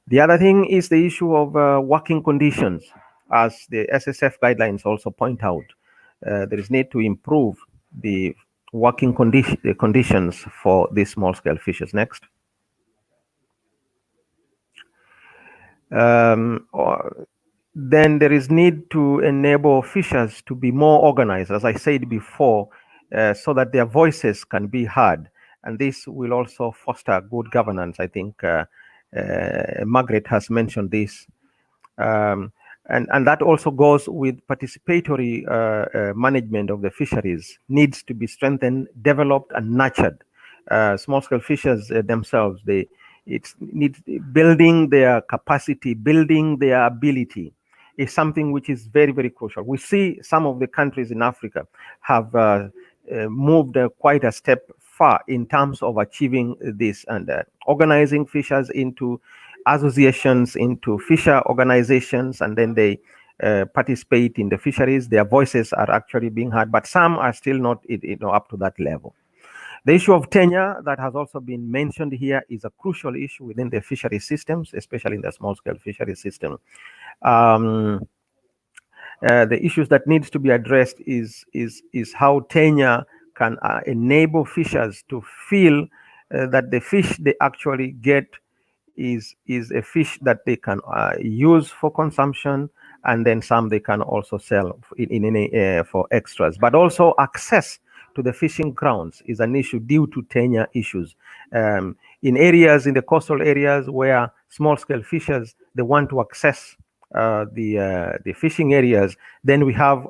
Speaker 6: The other thing is the issue of working conditions, as the SSF guidelines also point out. There is need to improve the working conditions for these small-scale fishes. Next. Then there is need to enable fishers to be more organized, as I said before, so that their voices can be heard. And this will also foster good governance. I think Margaret has mentioned this. And that also goes with participatory management of the fisheries needs to be strengthened, developed, and nurtured. Small-scale fishers themselves, it needs building their capacity, building their ability is something which is very, very crucial. We see some of the countries in Africa have moved quite a step far in terms of achieving this and organizing fishers into associations into fisher organizations, and then they participate in the fisheries. Their voices are actually being heard, but some are still not up to that level. The issue of tenure that has also been mentioned here is a crucial issue within the fishery systems, especially in the small-scale fishery system. The issues that needs to be addressed is how tenure can enable fishers to feel that the fish they actually get is a fish that they can use for consumption, and then some they can also sell for extras. But also access to the fishing grounds is an issue due to tenure issues. In the coastal areas where small-scale fishers, they want to access the fishing areas, then we have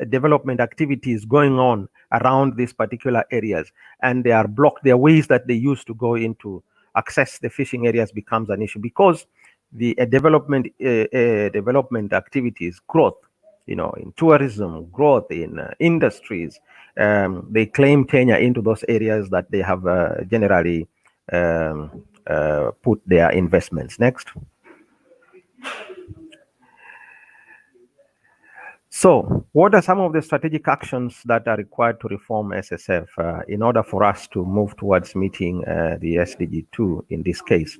Speaker 6: development activities going on around these particular areas, and they are blocked. Their ways that they used to go into access the fishing areas becomes an issue because the development activities, growth, in tourism, growth in industries, they claim tenure into those areas that they have generally put their investments. Next. So, what are some of the strategic actions that are required to reform SSF in order for us to move towards meeting the SDG 2 in this case?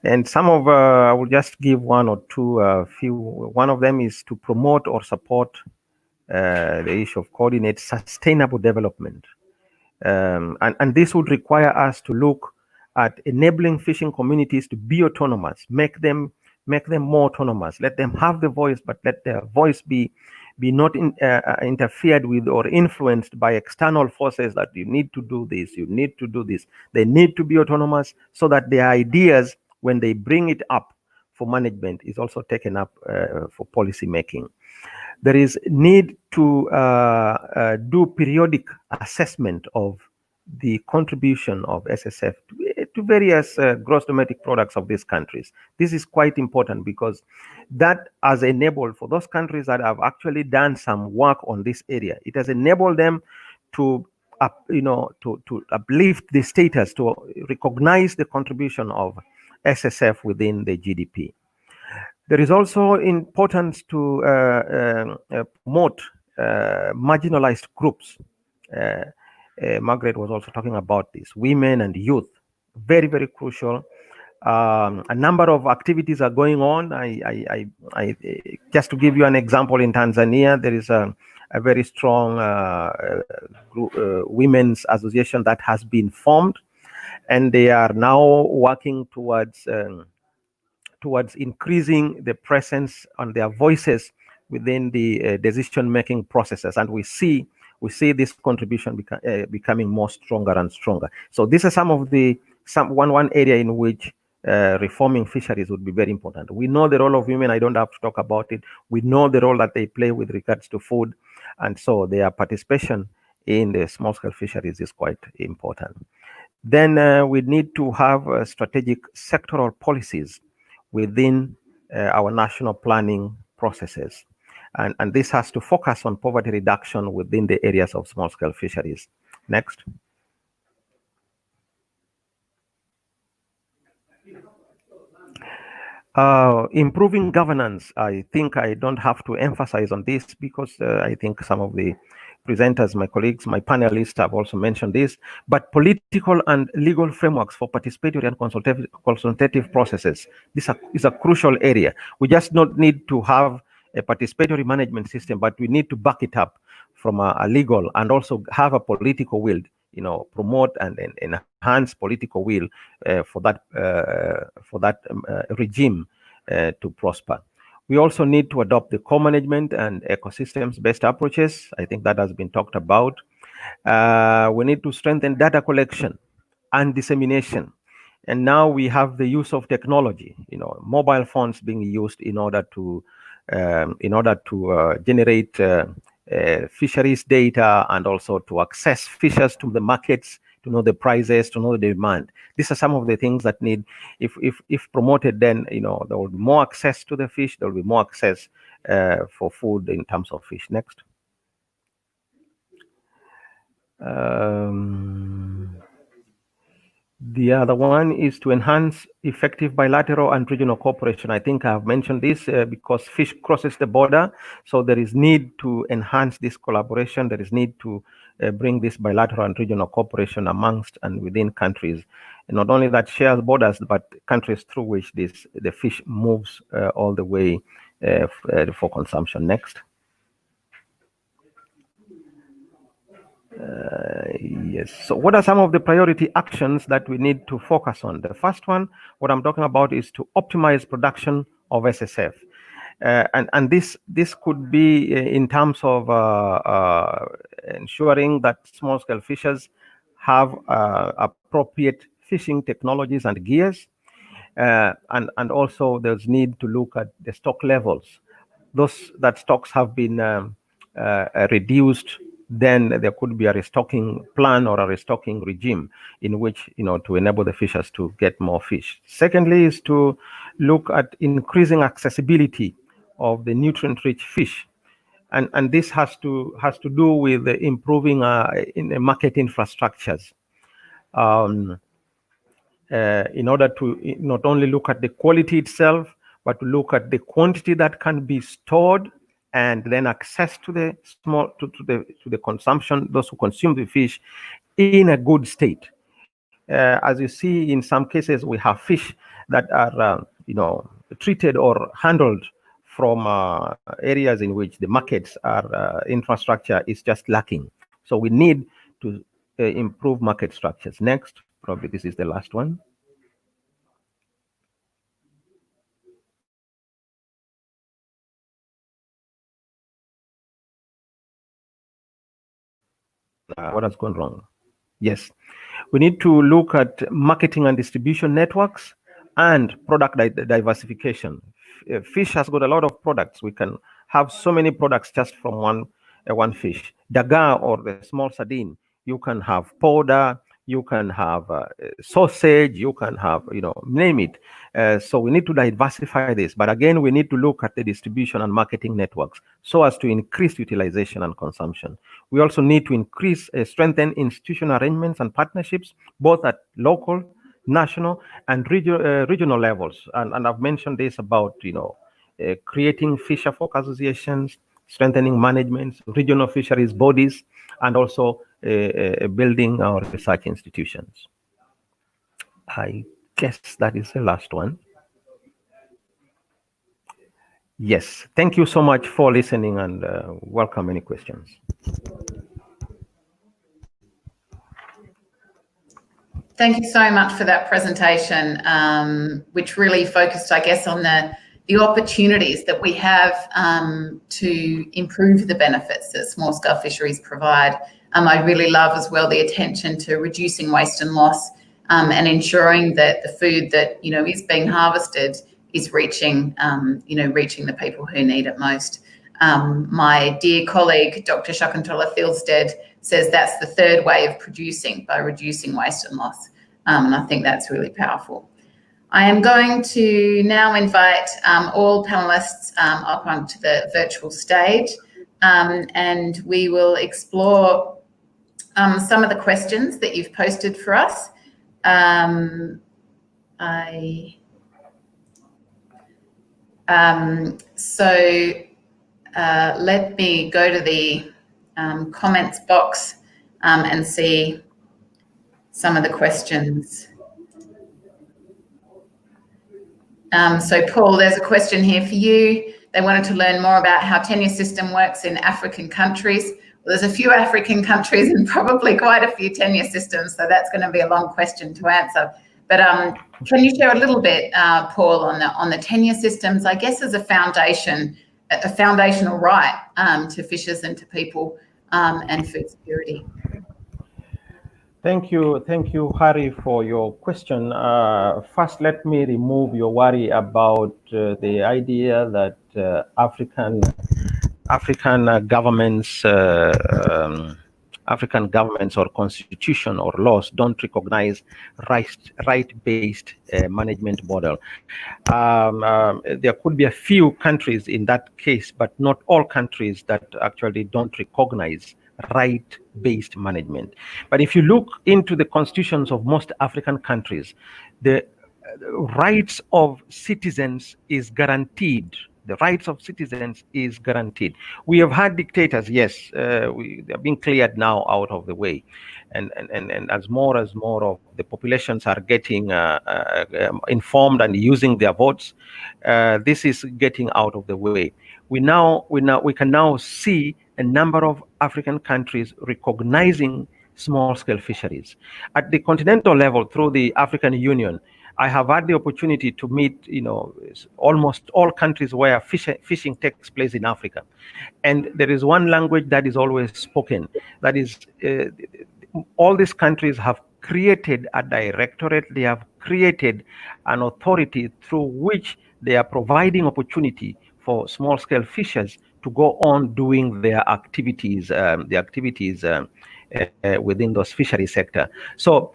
Speaker 6: And some of, I will just give one or two few. One of them is to promote or support the issue of coordinate sustainable development. And this would require us to look at enabling fishing communities to be autonomous, make them more autonomous, let them have the voice, but let their voice be not interfered with or influenced by external forces that you need to do this, you need to do this. They need to be autonomous so that their ideas, when they bring it up for management, is also taken up for policy making. There is need to do periodic assessment of the contribution of SSF to various gross domestic products of these countries. This is quite important because that has enabled for those countries that have actually done some work on this area. It has enabled them to to uplift the status, to recognize the contribution of SSF within the GDP. There is also importance to promote marginalized groups. Margaret was also talking about this, women and youth, very, very crucial. A number of activities are going on. I just to give you an example, in Tanzania, there is a very strong women's association that has been formed, and they are now working towards increasing the presence and their voices within the decision-making processes, and we see this contribution becoming more stronger and stronger. So this is one area in which reforming fisheries would be very important. We know the role of women. I don't have to talk about it. We know the role that they play with regards to food, and so their participation in the small-scale fisheries is quite important. Then we need to have strategic sectoral policies within our national planning processes. And this has to focus on poverty reduction within the areas of small-scale fisheries. Next. Improving governance. I think I don't have to emphasize on this because I think some of the presenters, my colleagues, my panelists have also mentioned this, but political and legal frameworks for participatory and consultative processes. This is a crucial area. We just not need to have a participatory management system, but we need to back it up from a legal and also have a political will, promote and enhance political will for that regime to prosper. We also need to adopt the co-management and ecosystems-based approaches. I think that has been talked about. We need to strengthen data collection and dissemination. And now we have the use of technology, mobile phones being used in order to generate fisheries data and also to access fishers to the markets, to know the prices, to know the demand. These are some of the things that need, if promoted, then there will be more access to the fish. There will be more access for food in terms of fish. Next. The other one is to enhance effective bilateral and regional cooperation. I think I've mentioned this because fish crosses the border. So there is need to enhance this collaboration. There is need to bring this bilateral and regional cooperation amongst and within countries. And not only that shares borders, but countries through which the fish moves all the way for consumption. Next. Yes. So what are some of the priority actions that we need to focus on? The first one, what I'm talking about, is to optimize production of SSF. And this could be in terms of ensuring that small-scale fishers have appropriate fishing technologies and gears. And also there's need to look at the stock levels. Those that stocks have been reduced, then there could be a restocking plan or a restocking regime in which, to enable the fishers to get more fish. Secondly is to look at increasing accessibility of the nutrient-rich fish. And this has to do with improving in market infrastructures. In order to not only look at the quality itself, but to look at the quantity that can be stored and then access to the to the consumption, those who consume the fish in a good state. As you see, in some cases, we have fish that are treated or handled from areas in which the markets are infrastructure is just lacking. So we need to improve market structures. Next, probably this is the last one. What has gone wrong? Yes, we need to look at marketing and distribution networks and product diversification. Fish has got a lot of products. We can have so many products just from one fish. Daga, or the small sardine, you can have powder, you can have sausage, you can have, name it. So we need to diversify this. But again, we need to look at the distribution and marketing networks so as to increase utilization and consumption. We also need to strengthen institutional arrangements and partnerships, both at local, national, and regional levels. And I've mentioned this about, creating fisher folk associations, strengthening management, regional fisheries bodies, and also building our research institutions. I guess that is the last one. Yes, thank you so much for listening, and welcome any questions.
Speaker 2: Thank you so much for that presentation, which really focused, I guess, on the opportunities that we have to improve the benefits that small-scale fisheries provide. I really love as well the attention to reducing waste and loss and ensuring that the food that is being harvested is reaching reaching the people who need it most. My dear colleague, Dr. Shakuntola Fieldstead, says that's the third way of producing, by reducing waste and loss. And I think that's really powerful. I am going to now invite all panelists up onto the virtual stage, and we will explore some of the questions that you've posted for us. Let me go to the comments box and see some of the questions. So Paul, there's a question here for you. They wanted to learn more about how tenure system works in African countries. Well, there's a few African countries and probably quite a few tenure systems, so that's going to be a long question to answer. But can you share a little bit, Paul, on the tenure systems, I guess, as a foundational right to fishers and to people and food security?
Speaker 6: Thank you, Harry, for your question. First, let me remove your worry about the idea that African governments or constitution or laws don't recognize right-based management model. There could be a few countries in that case, but not all countries that actually don't recognize right-based management. But if you look into the constitutions of most African countries, the rights of citizens is guaranteed. The rights of citizens is guaranteed. We have had dictators, yes, they are being cleared now out of the way. And as more of the populations are getting informed and using their votes, this is getting out of the way. We can now see a number of African countries recognizing small-scale fisheries. At the continental level, through the African Union, I have had the opportunity to meet, almost all countries where fishing takes place in Africa. And there is one language that is always spoken. That is, all these countries have created a directorate, they have created an authority through which they are providing opportunity for small-scale fishers to go on doing their activities, within those fishery sector. So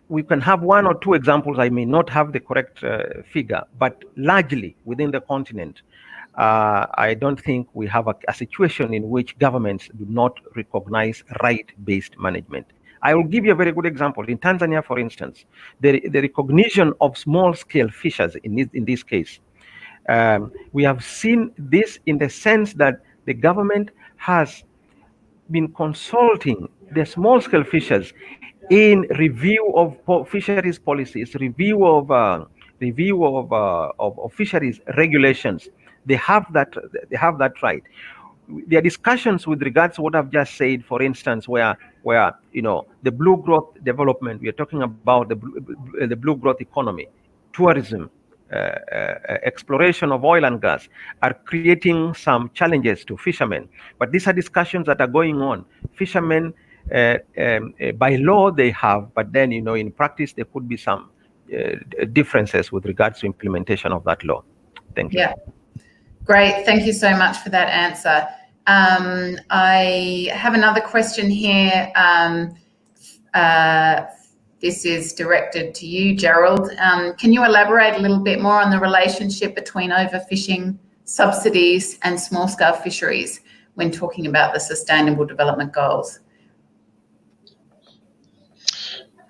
Speaker 6: we can have one or two examples. I may not have the correct figure, but largely within the continent, I don't think we have a situation in which governments do not recognize right-based management. I will give you a very good example. In Tanzania, for instance, the recognition of small-scale fishers in this case, we have seen this in the sense that the government has been consulting the small-scale fishers in review of fisheries policies, review of fisheries regulations. They have that right. There are discussions with regards to what I've just said, for instance, where the blue growth development, we are talking about the blue growth economy, tourism, exploration of oil and gas are creating some challenges to fishermen. But these are discussions that are going on. Fishermen, by law they have, but then in practice there could be some differences with regards to implementation of that law. Thank you.
Speaker 2: Yeah, great. Thank you so much for that answer. I have another question here. This is directed to you, Gerald. Can you elaborate a little bit more on the relationship between overfishing, subsidies, and small-scale fisheries when talking about the Sustainable Development Goals?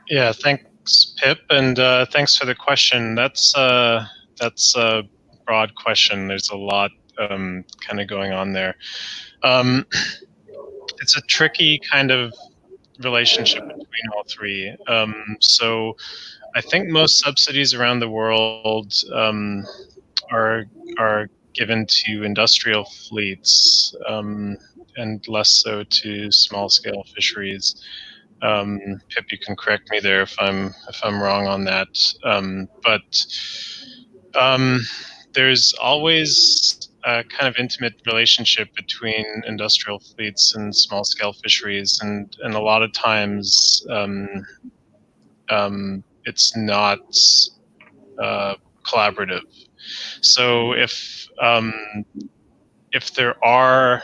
Speaker 3: Yeah, thanks, Pip, and thanks for the question. That's a broad question. There's a lot kind of going on there. It's a tricky kind of relationship between all three. So I think most subsidies around the world are given to industrial fleets and less so to small-scale fisheries. Pip, you can correct me there if I'm wrong on that. But there's always a kind of intimate relationship between industrial fleets and small-scale fisheries, and a lot of times it's not collaborative. So if there are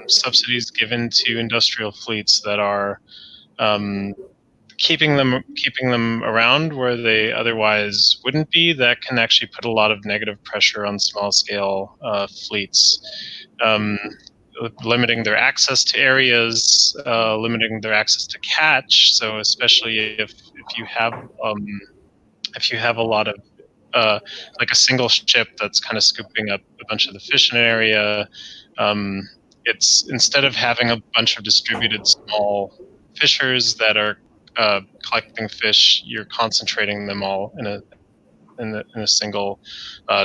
Speaker 3: subsidies given to industrial fleets that are keeping them around where they otherwise wouldn't be, that can actually put a lot of negative pressure on small-scale fleets, limiting their access to areas, limiting their access to catch. So especially if you have a lot of like a single ship that's kind of scooping up a bunch of the fish in an area, it's instead of having a bunch of distributed small fishers that are collecting fish, you're concentrating them all in a single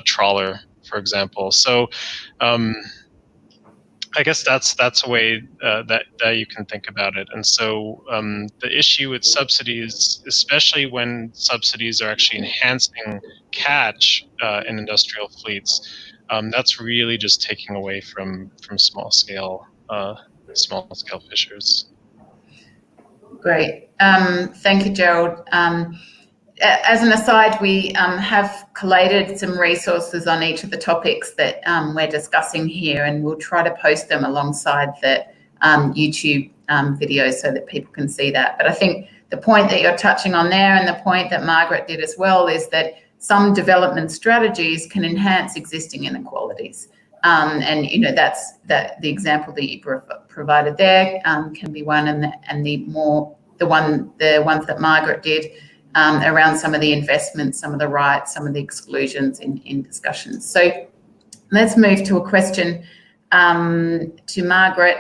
Speaker 3: trawler, for example. So I guess that's a way that you can think about it. And so the issue with subsidies, especially when subsidies are actually enhancing catch in industrial fleets, that's really just taking away from small scale fishers.
Speaker 2: Great. Thank you, Gerald. As an aside, we have collated some resources on each of the topics that we're discussing here, and we'll try to post them alongside the YouTube video so that people can see that. But I think the point that you're touching on there, and the point that Margaret did as well, is that some development strategies can enhance existing inequalities. And you know, that's the example that you provided there can be one, and the ones that Margaret did around some of the investments, some of the rights, some of the exclusions in discussions. So let's move to a question to Margaret.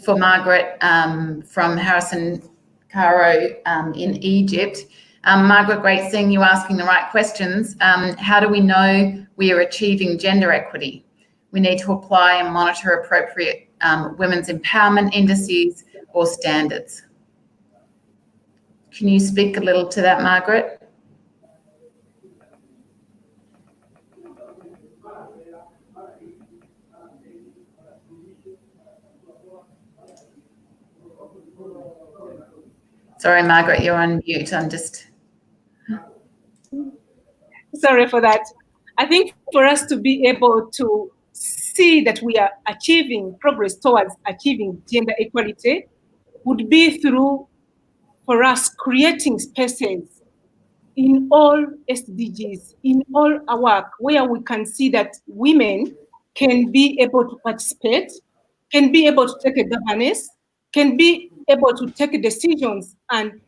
Speaker 2: For Margaret from Harrison Caro in Egypt. Margaret, great seeing you asking the right questions. How do we know we are achieving gender equity? We need to apply and monitor appropriate women's empowerment indices or standards. Can you speak a little to that, Margaret? Sorry, Margaret, you're on mute. I'm just...
Speaker 5: Sorry for that. I think for us to be able to see that we are achieving progress towards achieving gender equality would be through, for us, creating spaces in all SDGs, in all our work, where we can see that women can be able to participate, can be able to take a governance, can be able to take decisions and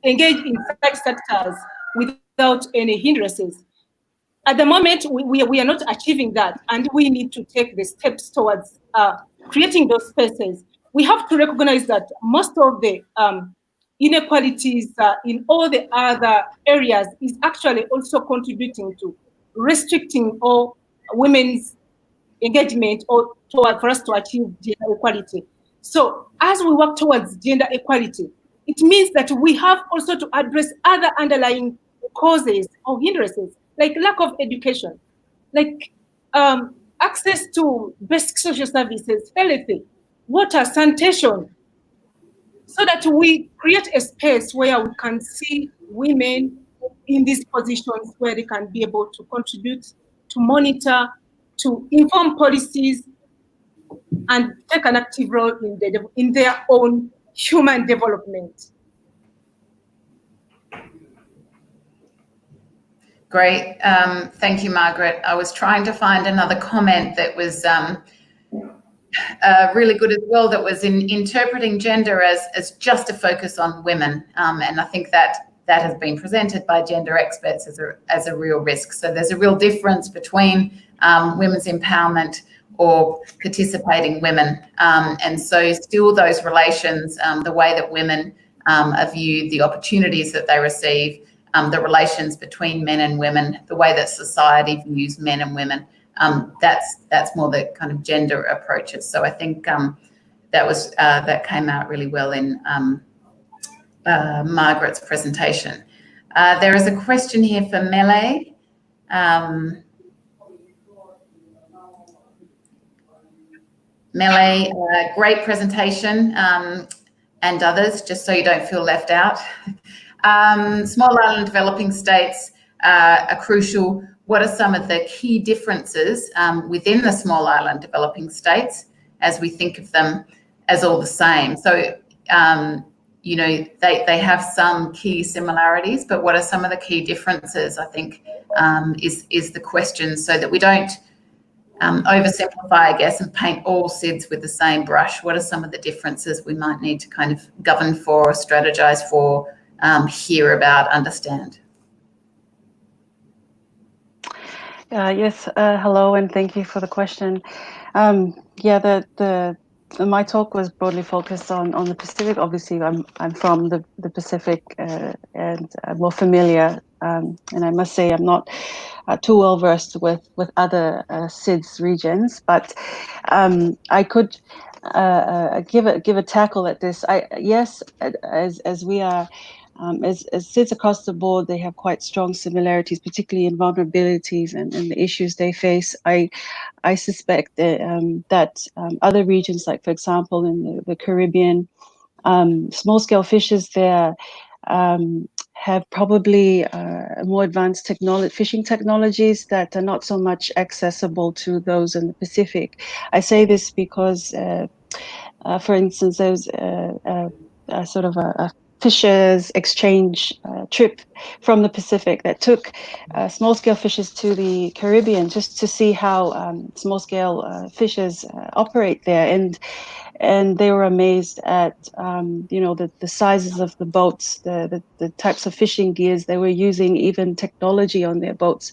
Speaker 5: engage in such sectors without any hindrances. At the moment, we are not achieving that, and we need to take the steps towards creating those spaces. We have to recognize that most of the inequalities in all the other areas is actually also contributing to restricting all women's engagement or for us to achieve gender equality. So as we work towards gender equality, it means that we have also to address other underlying causes or hindrances, like lack of education, like access to basic social services, health, water, sanitation, so that we create a space where we can see women in these positions where they can be able to contribute, to monitor, to inform policies, and take an active role in their own human development.
Speaker 2: Great. Thank you, Margaret. I was trying to find another comment that was really good as well, that was in interpreting gender as just a focus on women. And I think that has been presented by gender experts as a real risk. So there's a real difference between women's empowerment or participating women. And so still those relations, the way that women are viewed, the opportunities that they receive, the relations between men and women, the way that society views men and women, that's more the kind of gender approaches. So I think that came out really well in Margaret's presentation. There is a question here for Mele. Mele, great presentation, and others, just so you don't feel left out. Small island developing states are crucial. What are some of the key differences within the small island developing states as we think of them as all the same? So, you know, they have some key similarities, but what are some of the key differences, I think, is the question, so that we don't oversimplify, I guess, and paint all SIDS with the same brush. What are some of the differences we might need to kind of govern for or strategize for, hear about, understand?
Speaker 4: Yes, hello, and thank you for the question. Yeah, my talk was broadly focused on the Pacific. Obviously, I'm from the Pacific, and I'm more familiar. And I must say, I'm not too well versed with other SIDS regions, but I could give a tackle at this. Yes, as we are. As SIDS across the board, they have quite strong similarities, particularly in vulnerabilities and the issues they face. I suspect that other regions, like, for example, in the Caribbean, small-scale fishers there have probably more advanced fishing technologies that are not so much accessible to those in the Pacific. I say this because, for instance, there's sort of a fishers exchange trip from the Pacific that took small-scale fishers to the Caribbean just to see how small-scale fishers operate there, and they were amazed at the sizes of the boats, the types of fishing gears they were using, even technology on their boats,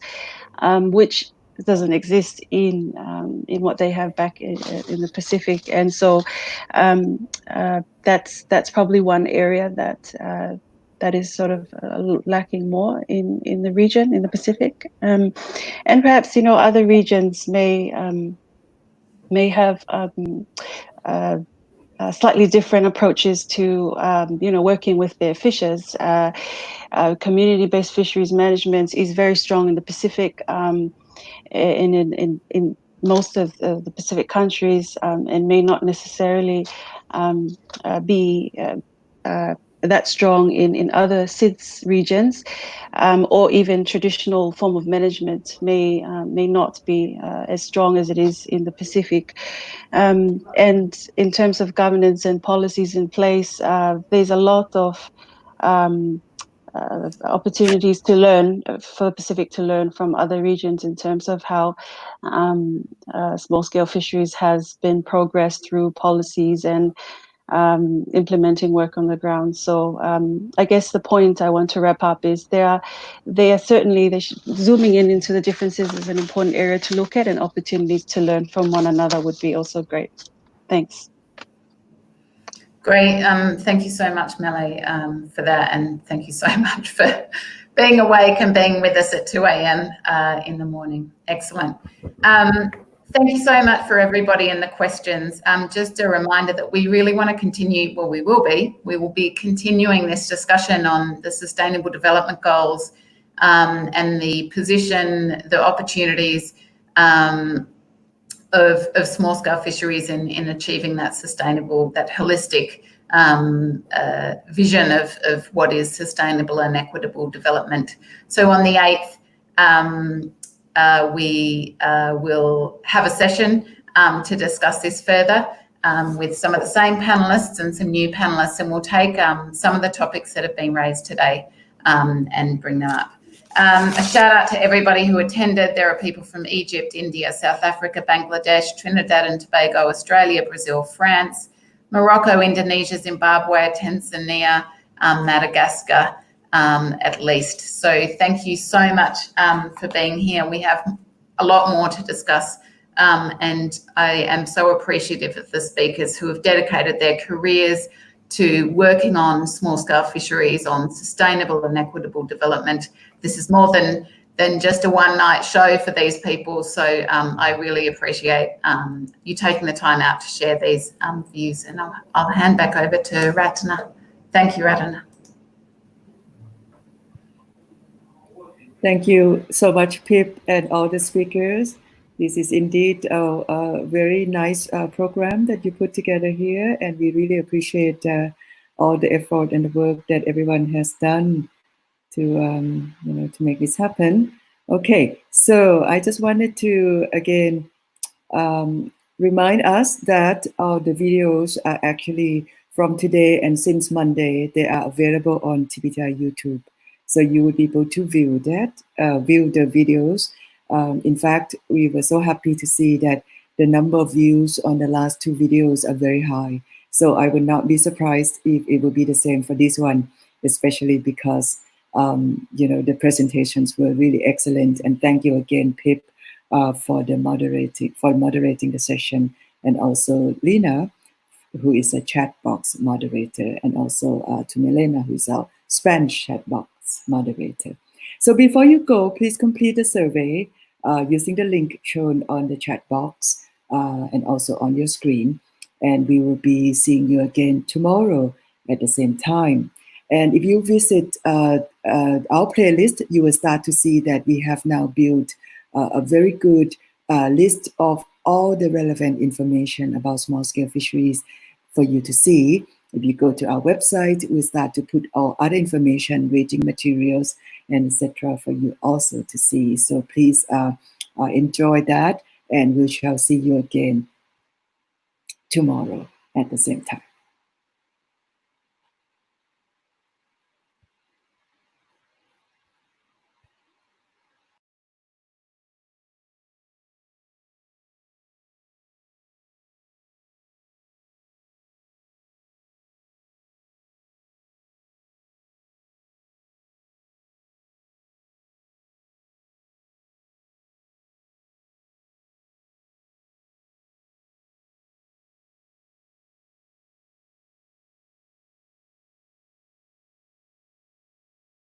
Speaker 4: which doesn't exist in what they have back in the Pacific. And so that's probably one area that is sort of lacking more in the region, in the Pacific, and perhaps other regions may have slightly different approaches to working with their fishers. Community-based fisheries management is very strong in the Pacific, in most of the Pacific countries, and may not necessarily be that strong in other SIDS regions, or even traditional form of management may not be as strong as it is in the Pacific. And in terms of governance and policies in place, there's a lot of opportunities to learn for the Pacific, to learn from other regions in terms of how small-scale fisheries has been progressed through policies and implementing work on the ground. So I guess the point I want to wrap up is zooming into the differences is an important area to look at, and opportunities to learn from one another would be also great. Thanks.
Speaker 2: Great. Thank you so much, Melly, for that, and thank you so much for being awake and being with us at 2 a.m. In the morning. Excellent. Thank you so much for everybody and the questions. Just a reminder that we really want to continue, well, we will be continuing this discussion on the Sustainable Development Goals, and the position, the opportunities of small-scale fisheries in achieving that sustainable, that holistic vision of what is sustainable and equitable development. So on the 8th, we will have a session to discuss this further with some of the same panelists and some new panelists, and we'll take some of the topics that have been raised today and bring them up. A shout out to everybody who attended. There are people from Egypt, India, South Africa, Bangladesh, Trinidad and Tobago, Australia, Brazil, France, Morocco, Indonesia, Zimbabwe, Tanzania, Madagascar, at least. So thank you so much for being here. We have a lot more to discuss, and I am so appreciative of the speakers who have dedicated their careers to working on small-scale fisheries, on sustainable and equitable development. This is more than just a one-night show for these people, so I really appreciate you taking the time out to share these views, and I'll hand back over to Ratna. Thank you, Ratna.
Speaker 1: Thank you so much, Pip, and all the speakers. This is indeed a very nice program that you put together here, and we really appreciate all the effort and the work that everyone has done to to make this happen. Okay, so I just wanted to again remind us that all the videos are actually from today and since Monday. They are available on TBTI YouTube, so you will be able to view that, view the videos. In fact, we were so happy to see that the number of views on the last 2 videos are very high. So I would not be surprised if it will be the same for this one, especially because the presentations were really excellent. And thank you again, Pip, for moderating the session, and also Lena, who is a chat box moderator, and also to Milena, who is our Spanish chat box moderator. So before you go, please complete the survey using the link shown on the chat box and also on your screen. And we will be seeing you again tomorrow at the same time. And if you visit our playlist, you will start to see that we have now built a very good list of all the relevant information about small-scale fisheries for you to see. If you go to our website, we start to put all other information, rating materials, and etc. for you also to see. So please enjoy that, and we shall see you again tomorrow at the same time.